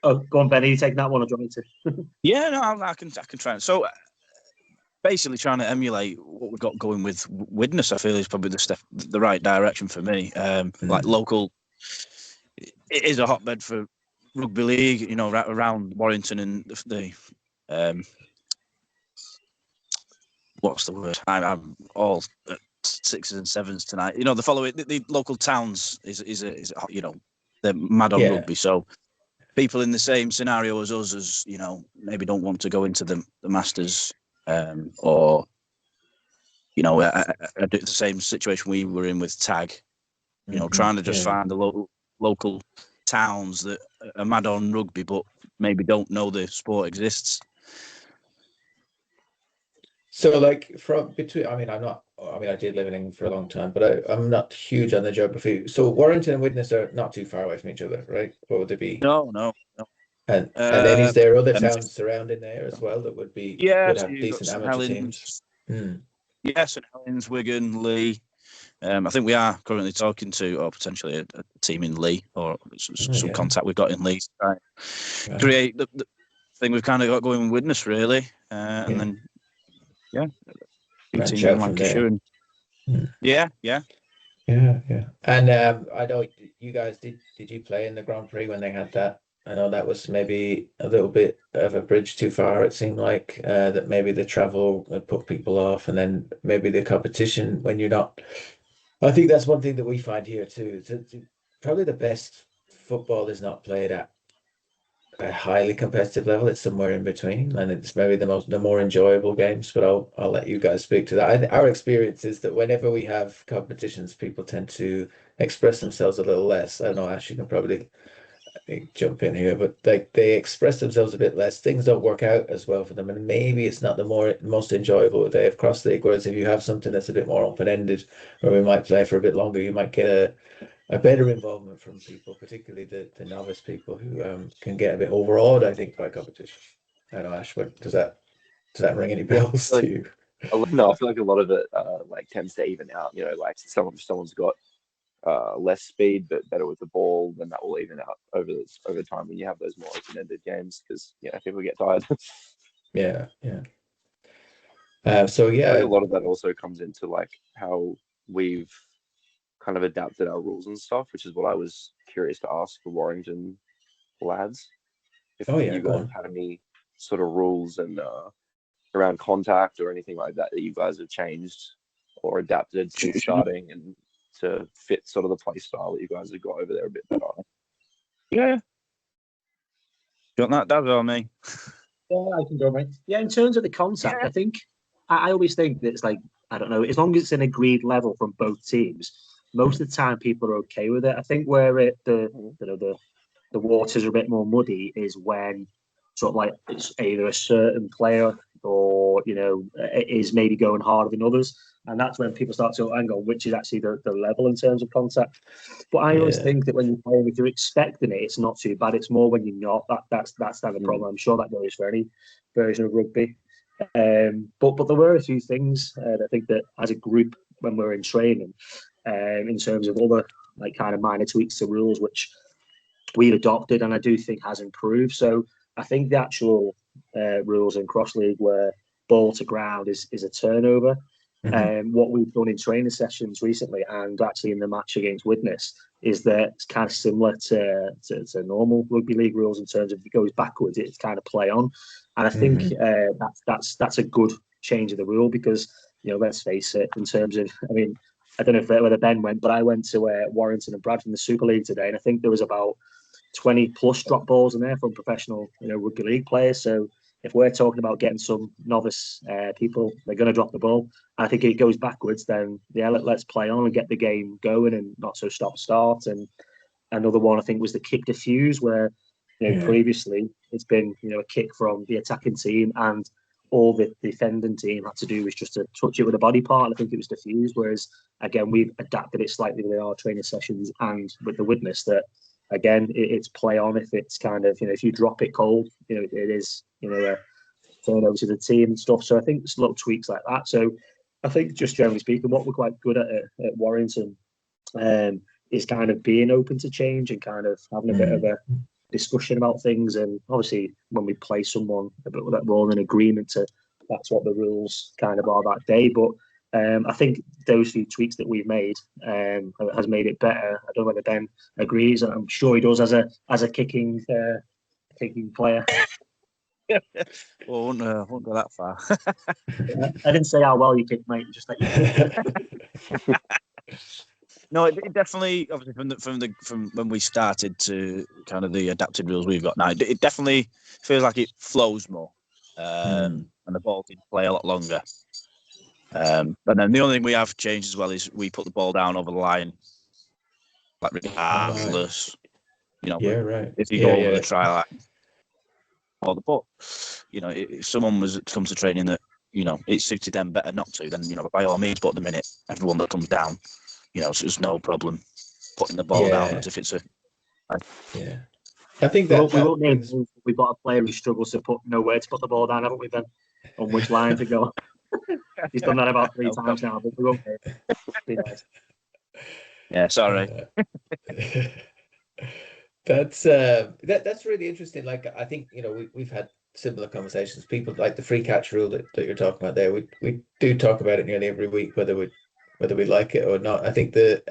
Oh, go on, Ben. Are you taking that one, or do you want me to? Yeah, no, I can try. So basically, trying to emulate what we've got going with Widnes, I feel is probably the right direction for me. Like local, it is a hotbed for rugby league. Right around Warrington and the what's the word? I'm all at 6s and 7s tonight. The local towns is they're mad on rugby. So people in the same scenario as us, as maybe don't want to go into the Masters, or the same situation we were in with tag. Trying to just find the local towns that are mad on rugby, but maybe don't know the sport exists. So like I did live in England for a long time, but I'm not huge on the geography. So Warrington and Widnes are not too far away from each other, right? What would they be? No. And then is there other towns surrounding there as well that would have decent amateur teams? Yeah, St Helens, Wigan, Lee. I think we are currently talking to, or potentially a team in Lee, or some contact we've got in Lee. Right. Create the thing we've kind of got going with Widnes, really, and then branch out from there. Yeah. And I know you guys did you play in the Grand Prix when they had that? I know that was maybe a little bit of a bridge too far. It seemed like that maybe the travel would put people off, and then maybe the competition when you're not. I think that's one thing that we find here too. Probably the best football is not played at a highly competitive level. It's somewhere in between, and it's maybe the more enjoyable games. But I'll let you guys speak to that. Our experience is that whenever we have competitions, people tend to express themselves a little less. I don't know, Ash, you can probably jump in here, but like they express themselves a bit less. Things don't work out as well for them, and maybe it's not the most enjoyable day of cross league. Whereas if you have something that's a bit more open ended, where we might play for a bit longer, you might get a better involvement from people, particularly the novice people who can get a bit overawed, I think, by competition. I don't know, Ash, does that ring any bells to you? No, I feel like a lot of it like tends to even out. You know, like someone's got less speed but better with the ball, then that will even out over time when you have those more open-ended games, because people get tired. Yeah. So I yeah, think a lot of that also comes into like how we've kind of adapted our rules and stuff, which is what I was curious to ask the Warrington lads. If you go guys on. had any sort of rules and around contact or anything like that you guys have changed or adapted since starting, and to fit sort of the play style that you guys have got over there a bit better. Yeah. You want that, Dad, or me? Yeah, I can go, mate. Yeah, in terms of the contact, I think I always think that it's like, I don't know, as long as it's an agreed level from both teams, most of the time people are okay with it. I think where the waters are a bit more muddy is when sort of like it's either a certain player or is maybe going harder than others, and that's when people start to hang on, which is actually the level in terms of contact. But I always think that when you're playing, if you're expecting it, it's not too bad. It's more when you're not. That's the problem. I'm sure that goes for any version of rugby. But there were a few things I think that as a group when we were in training, in terms of other like kind of minor tweaks to rules, which we've adopted and I do think has improved. So I think the actual rules in cross league where ball to ground is a turnover. What we've done in training sessions recently and actually in the match against Widnes is that it's kind of similar to normal rugby league rules in terms of if it goes backwards, it's kind of play on. And I think that's a good change of the rule because, let's face it, in terms of, I mean, I don't know whether Ben went, but I went to Warrington and Bradford in the Super League today, and I think there was about 20 plus drop balls in there from professional, rugby league players. So if we're talking about getting some novice people, they're going to drop the ball. And I think if it goes backwards, then let's play on and get the game going and not so start. And another one I think was the kick diffuse, where previously it's been a kick from the attacking team and all the defending team had to do was just to touch it with a body part. And I think it was diffused. Whereas again, we've adapted it slightly with our training sessions and with the Widnes that. Again, it's play on if it's kind of, if you drop it cold, it is, a turnover to the team and stuff. So I think there's little tweaks like that. So I think just generally speaking, what we're quite good at Warrington is kind of being open to change and kind of having a bit of a discussion about things. And obviously when we play someone, that we're all in agreement to, that's what the rules kind of are that day. But I think those few tweaks that we've made has made it better. I don't know whether Ben agrees. I'm sure he does as a kicking player. Well, I won't go that far. I didn't say how well you kick, mate. Just that you kick. No, it definitely, obviously, from when we started to kind of the adapted rules we've got now, it definitely feels like it flows more, and the ball can play a lot longer. And then the only thing we have changed as well is we put the ball down over the line, like regardless. If you go over the try line, but if someone was comes to training that it suited them better not to, then by all means. But at the minute, everyone that comes down, so there's no problem putting the ball down as if it's a. I think that we won't name. We've got a player who struggles to put nowhere to put the ball down, haven't we, Ben? On which line to go. He's done that about 3 times now, but we won't be nice. Yeah, sorry. That's really interesting. Like I think we've had similar conversations. People like the free catch rule that you're talking about there. We do talk about it nearly every week, whether we like it or not. I think that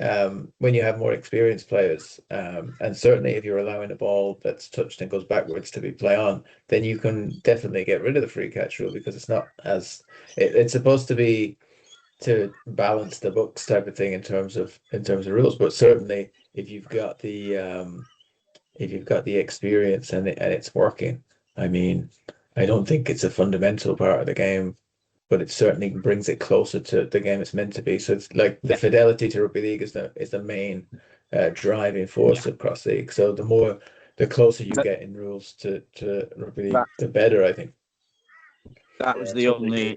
when you have more experienced players, and certainly if you're allowing a ball that's touched and goes backwards to be play on, then you can definitely get rid of the free catch rule because it's not as it's supposed to be to balance the books type of thing in terms of rules. But certainly if you've got the experience and it's working, I mean, I don't think it's a fundamental part of the game, but it certainly brings it closer to the game it's meant to be. So it's like the fidelity to rugby league is the main driving force of cross league. So the the closer you get in rules to rugby league, That the better, I think. that was the only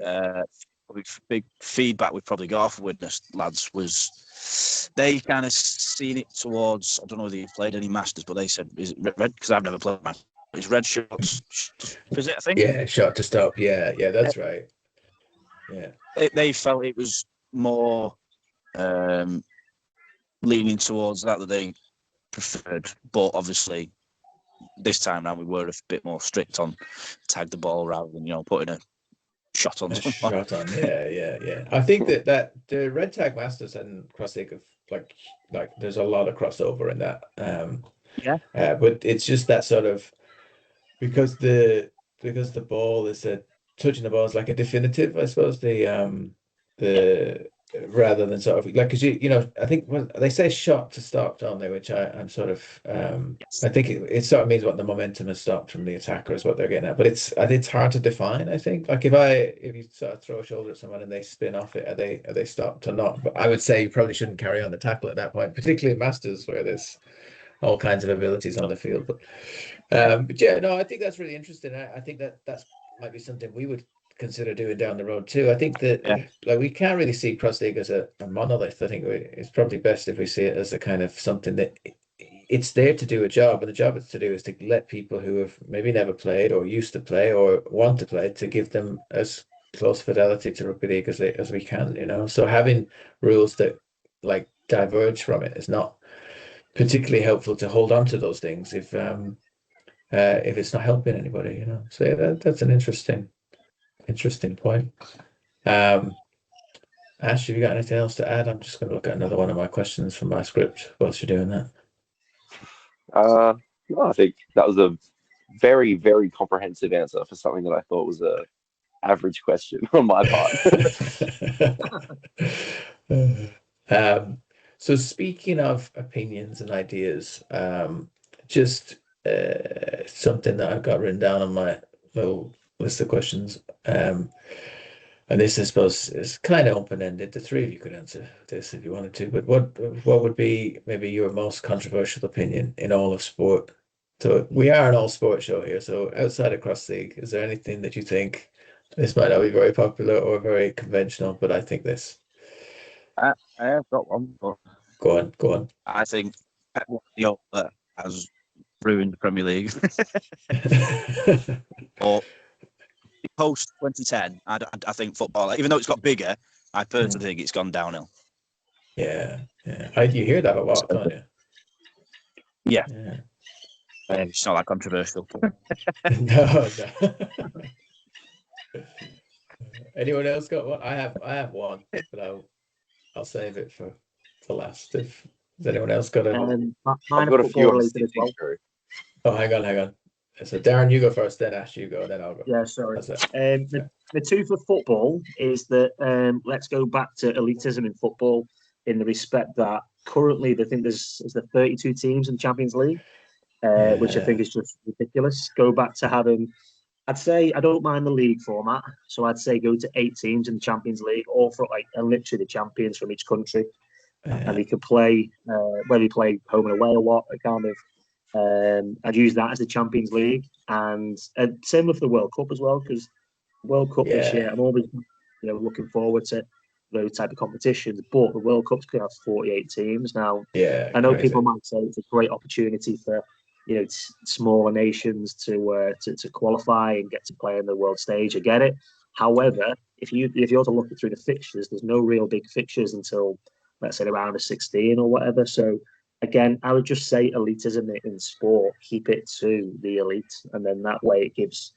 big feedback we've probably got off Witness lads was they kind of seen it towards. I don't know whether you've played any Masters, but they said is it red because I've never played Masters. It's red shots. Is it? I think. Yeah, shot to stop. Yeah, that's right. Yeah, They felt it was more leaning towards that they preferred, but obviously this time round we were a bit more strict on tag the ball rather than putting a shot on. Yeah. I think that the red tag Masters and cross league of like there's a lot of crossover in that. But it's just that sort of because the ball is touching the ball is like a definitive, I suppose. The rather than sort of like because I think when they say shot to stop, don't they? Which I'm sort of I think it sort of means what the momentum has stopped from the attacker is what they're getting at. But it's hard to define. I think like if you sort of throw a shoulder at someone and they spin off it, are they stopped or not? But I would say you probably shouldn't carry on the tackle at that point, particularly in Masters where there's all kinds of abilities on the field. But yeah, no, I think that's really interesting. I think that's might be something we would consider doing down the road too. I think that like we can't really see cross league as a monolith. I think it's probably best if we see it as a kind of something that it's there to do a job, and the job it's to do is to let people who have maybe never played or used to play or want to play to give them as close fidelity to rugby league as we can. So having rules that like diverge from it is not particularly helpful to hold on to those things if it's not helping anybody. So yeah, that's an interesting point. Ash, have you got anything else to add? I'm just going to look at another one of my questions from my script whilst you're doing that. No, I think that was a very, very comprehensive answer for something that I thought was a average question on my part. So speaking of opinions and ideas, just something that I've got written down on my little list of questions. And this, I suppose, is kind of open-ended. The three of you could answer this if you wanted to. But what would be maybe your most controversial opinion in all of sport? So we are an all-sport show here. So outside of cross league, is there anything that you think this might not be very popular or very conventional? But I think this. I have got one. But go on. I think that has ruined the Premier League. Or post 2010, I think football, even though it's got bigger, I personally think it's gone downhill. Yeah. You hear that a lot, don't you? Yeah. It's not that controversial. No. Anyone else got one? I have one, but I'll save it for last. Has anyone else got a? I've got a few as well. Oh, hang on. So Darren, you go first, then Ash, you go, then I'll go. Yeah, sorry. The two for football is that let's go back to elitism in football in the respect that currently I think there's 32 teams in the Champions League, which I think is just ridiculous. Go back to having, I'd say I don't mind the league format, so I'd say go to 8 teams in the Champions League, all for literally the champions from each country, and they could play whether you play home and away or what, kind of. I'd use that as the Champions League, and same with the World Cup as well, because World Cup this year, I'm always looking forward to those type of competitions. But the World Cup's going to have 48 teams now. Yeah, I know people might say it's a great opportunity for smaller nations to qualify and get to play on the world stage. I get it. However, if you're to look through the fixtures, there's no real big fixtures until let's say the round of 16 or whatever. So. Again, I would just say elitism in sport, keep it to the elite. And then that way it gives,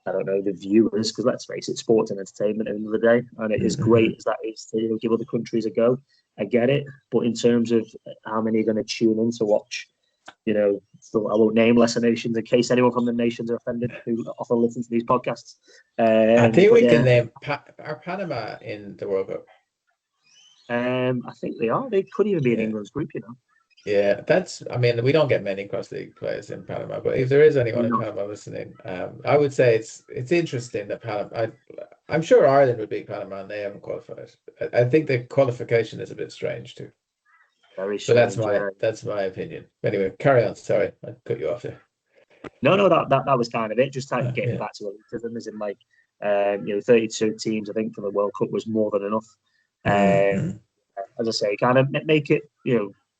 the viewers, because let's face it, sports and entertainment at the end of the day. And it is great as that is to give other countries a go. I get it. But in terms of how many are going to tune in to watch, so I won't name lesser nations in case anyone from the nations are offended who often listen to these podcasts. I think we can name, are Panama in the World Cup? I think they are. They could even be in England's group, Yeah, we don't get many cross league players in Panama, but if there is anyone in Panama listening, I would say it's interesting that Panama. I'm sure Ireland would beat Panama and they haven't qualified. I think the qualification is a bit strange too. Very strange. So that's my opinion. Anyway, carry on. Sorry, I cut you off here. No, that was kind of it. Just like getting Yeah. back to elitism, as in like, 32 teams, I think, for the World Cup was more than enough. As I say, kind of make it,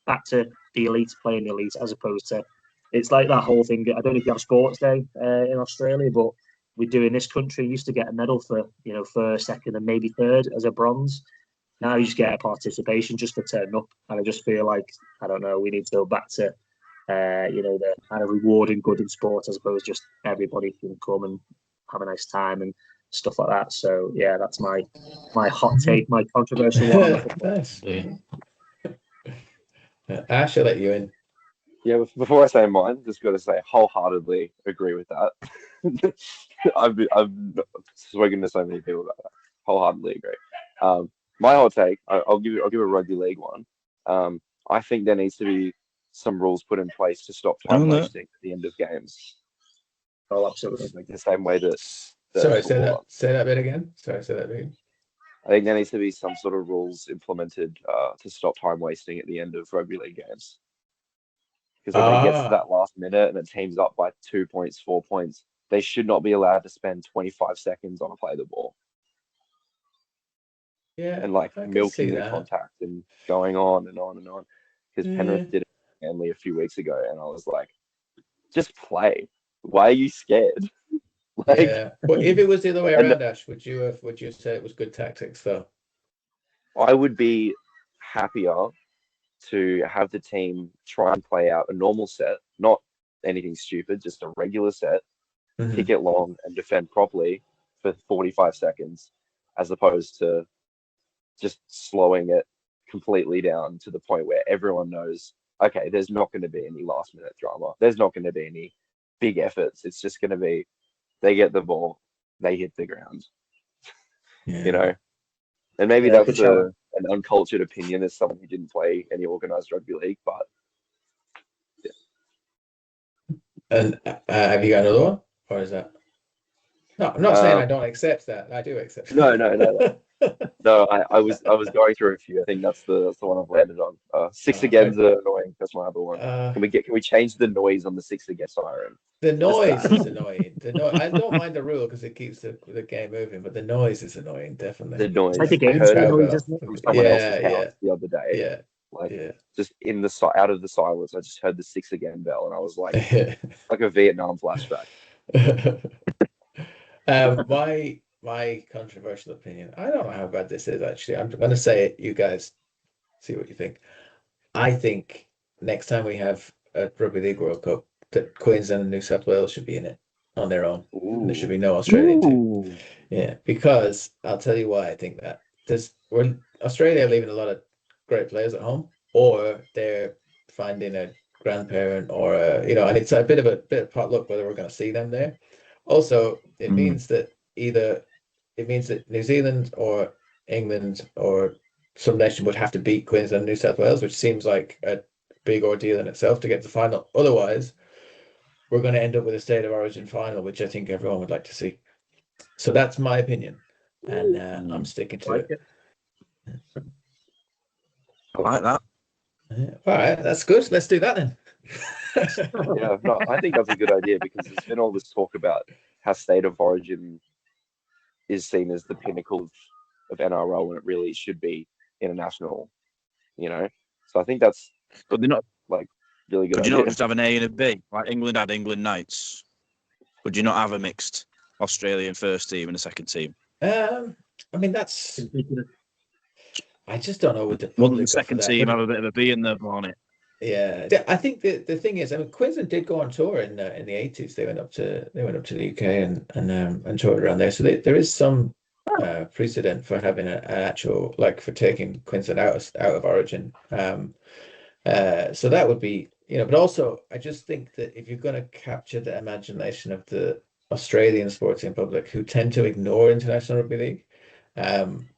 back to the elite playing the elite, as opposed to, it's like that whole thing. I don't know if you have Sports Day in Australia, but we do in this country. You used to get a medal for, first, second, and maybe third as a bronze. Now you just get a participation just for turning up. And I just feel like, I don't know, we need to go back to, the kind of rewarding good in sport, as opposed to just everybody can come and have a nice time and stuff like that. So yeah, that's my hot take, my controversial one. Nice. Ash, I'll let you in. Yeah, before I say mine, just got to say, wholeheartedly agree with that. I've spoken to so many people about that. Wholeheartedly agree. My hot take, I'll give a rugby league one. I think there needs to be some rules put in place to stop time wasting at the end of games. Oh, absolutely. Like the same way that. Sorry, say that bit again. Sorry, say that bit again. I think there needs to be some sort of rules implemented to stop time wasting at the end of rugby league games. Because when it gets to that last minute and the team's up by 2 points, 4 points, they should not be allowed to spend 25 seconds on a play the ball. Yeah, and like milking the contact and going on and on and on. Because Penrith did it only a few weeks ago, and I was like, just play. Why are you scared? Yeah. Well, if it was the other way around, Ash, would you say it was good tactics though? I would be happier to have the team try and play out a normal set, not anything stupid, just a regular set, kick it long and defend properly for 45 seconds, as opposed to just slowing it completely down to the point where everyone knows, okay, there's not going to be any last minute drama. There's not going to be any big efforts. It's just going to be, they get the ball, they hit the ground, you know? And maybe that's an uncultured opinion as someone who didn't play any organized rugby league, but yeah. And have you got another one? Or is that? No, I'm not saying I don't accept that. I do accept No. No, I was going through a few. I think that's the one I've landed on. Six again's annoying. That's my other one. Can we change the noise on the six again siren? The noise is annoying. I don't mind the rule because it keeps the game moving, but the noise is annoying, definitely. The noise. It's like the I heard game from someone else's house the other day. Yeah. Just in the out of the silence, I just heard the six again bell, and I was like, like a Vietnam flashback. My controversial opinion. I don't know how bad this is actually. I'm going to say it. You guys see what you think. I think next time we have a Rugby League World Cup, that Queensland and New South Wales should be in it on their own. There should be no Australian team. Yeah, because I'll tell you why I think that. Australia are leaving a lot of great players at home, or they're finding a grandparent or and it's a bit of potluck whether we're going to see them there. Also, it means that New Zealand or England or some nation would have to beat Queensland and New South Wales, which seems like a big ordeal in itself to get to the final. Otherwise, we're going to end up with a State of Origin final, which I think everyone would like to see. So that's my opinion, and I'm sticking to it. I like that. All right, that's good. Let's do that then. Yeah, no, I think that's a good idea because there's been all this talk about how State of Origin is seen as the pinnacle of NRL when it really should be international, So I think that's, but they're not like really good. Could you not just have an A and a B? Like England had England Knights. Would you not have a mixed Australian first team and a second team? I mean, that's. I just don't know what the. Wouldn't the second team have a bit of a B in there on it? Yeah, I think the thing is, I mean, Queensland did go on tour in the 80s. They went up to the UK and toured around there. So there is some precedent for having an actual, like, for taking Queensland out of Origin. So that would be, but also I just think that if you're going to capture the imagination of the Australian sporting public who tend to ignore international rugby league,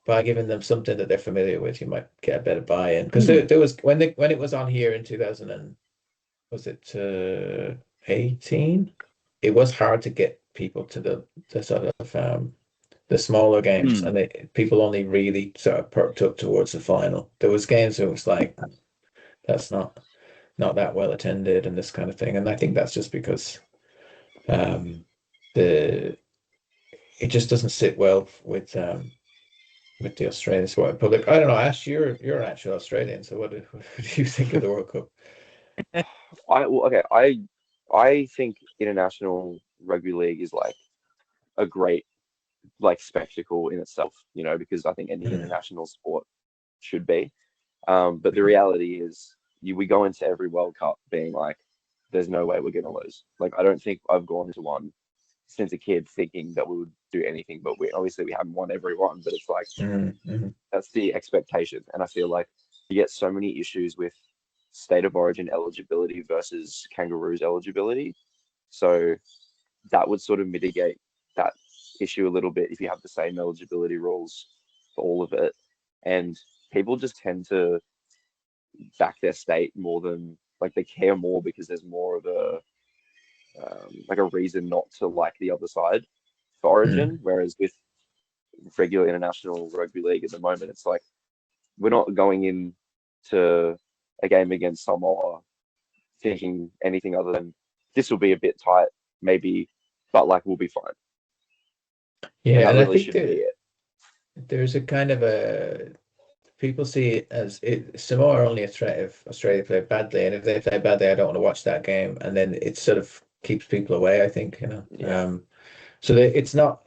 by giving them something that they're familiar with, you might get a better buy-in. Because there was when it was on here in 2018, it was hard to get people to the sort of the smaller games, and people only really sort of perked up towards the final. There was games where it was like, that's not that well attended and this kind of thing, and I think that's just because it just doesn't sit well with the Australian sporting public. I don't know, Ash, you're an actual Australian, so what do you think of the World Cup? I think international rugby league is like a great like spectacle in itself, you know, because I think any international sport should be. But the reality is, we go into every World Cup being like, there's no way we're going to lose. Like, I don't think I've gone to one since a kid thinking that we would do anything, but we haven't won every one, but it's like, that's the expectation. And I feel like you get so many issues with state of origin eligibility versus kangaroos eligibility. So that would sort of mitigate that issue a little bit if you have the same eligibility rules for all of it. And people just tend to back their state more than, like, they care more because there's more of a like a reason not to like the other side for Origin. Whereas with regular international rugby league at the moment, it's like, we're not going into a game against Samoa thinking anything other than this will be a bit tight, maybe, but like we'll be fine. Yeah, and really I think there's a kind of a, people see it as Samoa are only a threat if Australia play badly, and if they play badly, I don't want to watch that game, and then it sort of keeps people away, I think, you know. Yeah. So it's not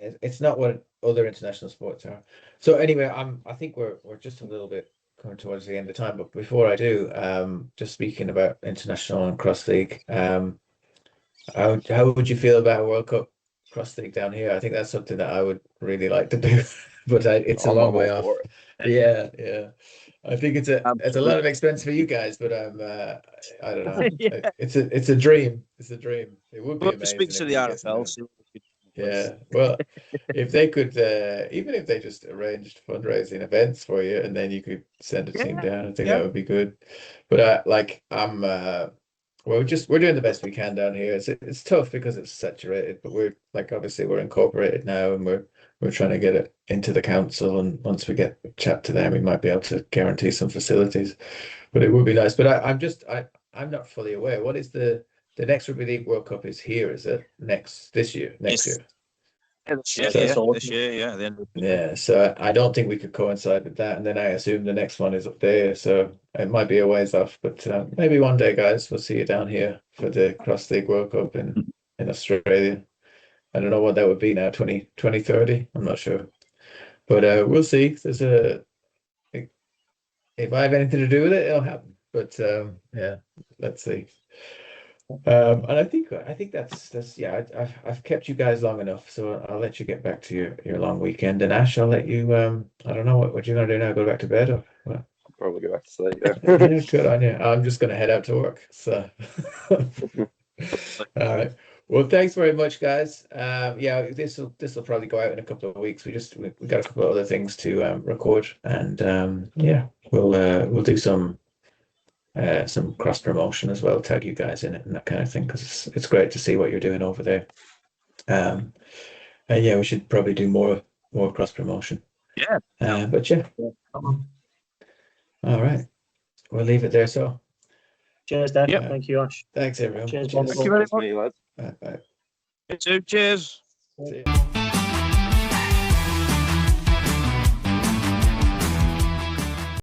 what other international sports are. So anyway, I think we're just a little bit coming towards the end of time, but before I do, just speaking about international and cross league, how would you feel about a World Cup cross league down here? I think that's something that I would really like to do, but it's a long way off. Yeah. I think it's a lot of expense for you guys, but I don't know. It's a dream. It's a dream. It would be amazing. Speak to the RFL. Yeah, well, if they could, even if they just arranged fundraising events for you, and then you could send a team down, I think that would be good. But we're doing the best we can down here. It's tough because it's saturated, but we're obviously we're incorporated now, and we're trying to get it into the council, and once we get a chat to them, we might be able to guarantee some facilities. But it would be nice. But I'm not fully aware. What is the next Rugby League World Cup is here, is it? This year? Next year? This year, yeah. The end of so I don't think we could coincide with that, and then I assume the next one is up there, so it might be a ways off, but maybe one day, guys, we'll see you down here for the Cross League World Cup in Australia. I don't know what that would be now, 2030, I'm not sure, but we'll see. If I have anything to do with it, it'll happen, but let's see. And I think that's I've kept you guys long enough, so I'll let you get back to your long weekend. And Ash, I'll let you I don't know what you're gonna do now, go back to bed, or what? I'll probably go back to sleep. Yeah. Yeah, good on you. I'm just gonna head out to work, so all right, well, thanks very much, guys. This will probably go out in a couple of weeks. We got a couple of other things to record, and we'll do some cross promotion as well, tag you guys in it and that kind of thing, because it's great to see what you're doing over there. And we should probably do more cross promotion. All right, we'll leave it there. So cheers, Dad. Thank you, Ash. Thanks, everyone. Cheers. Thank you very much. Bye. You too. Cheers. See you.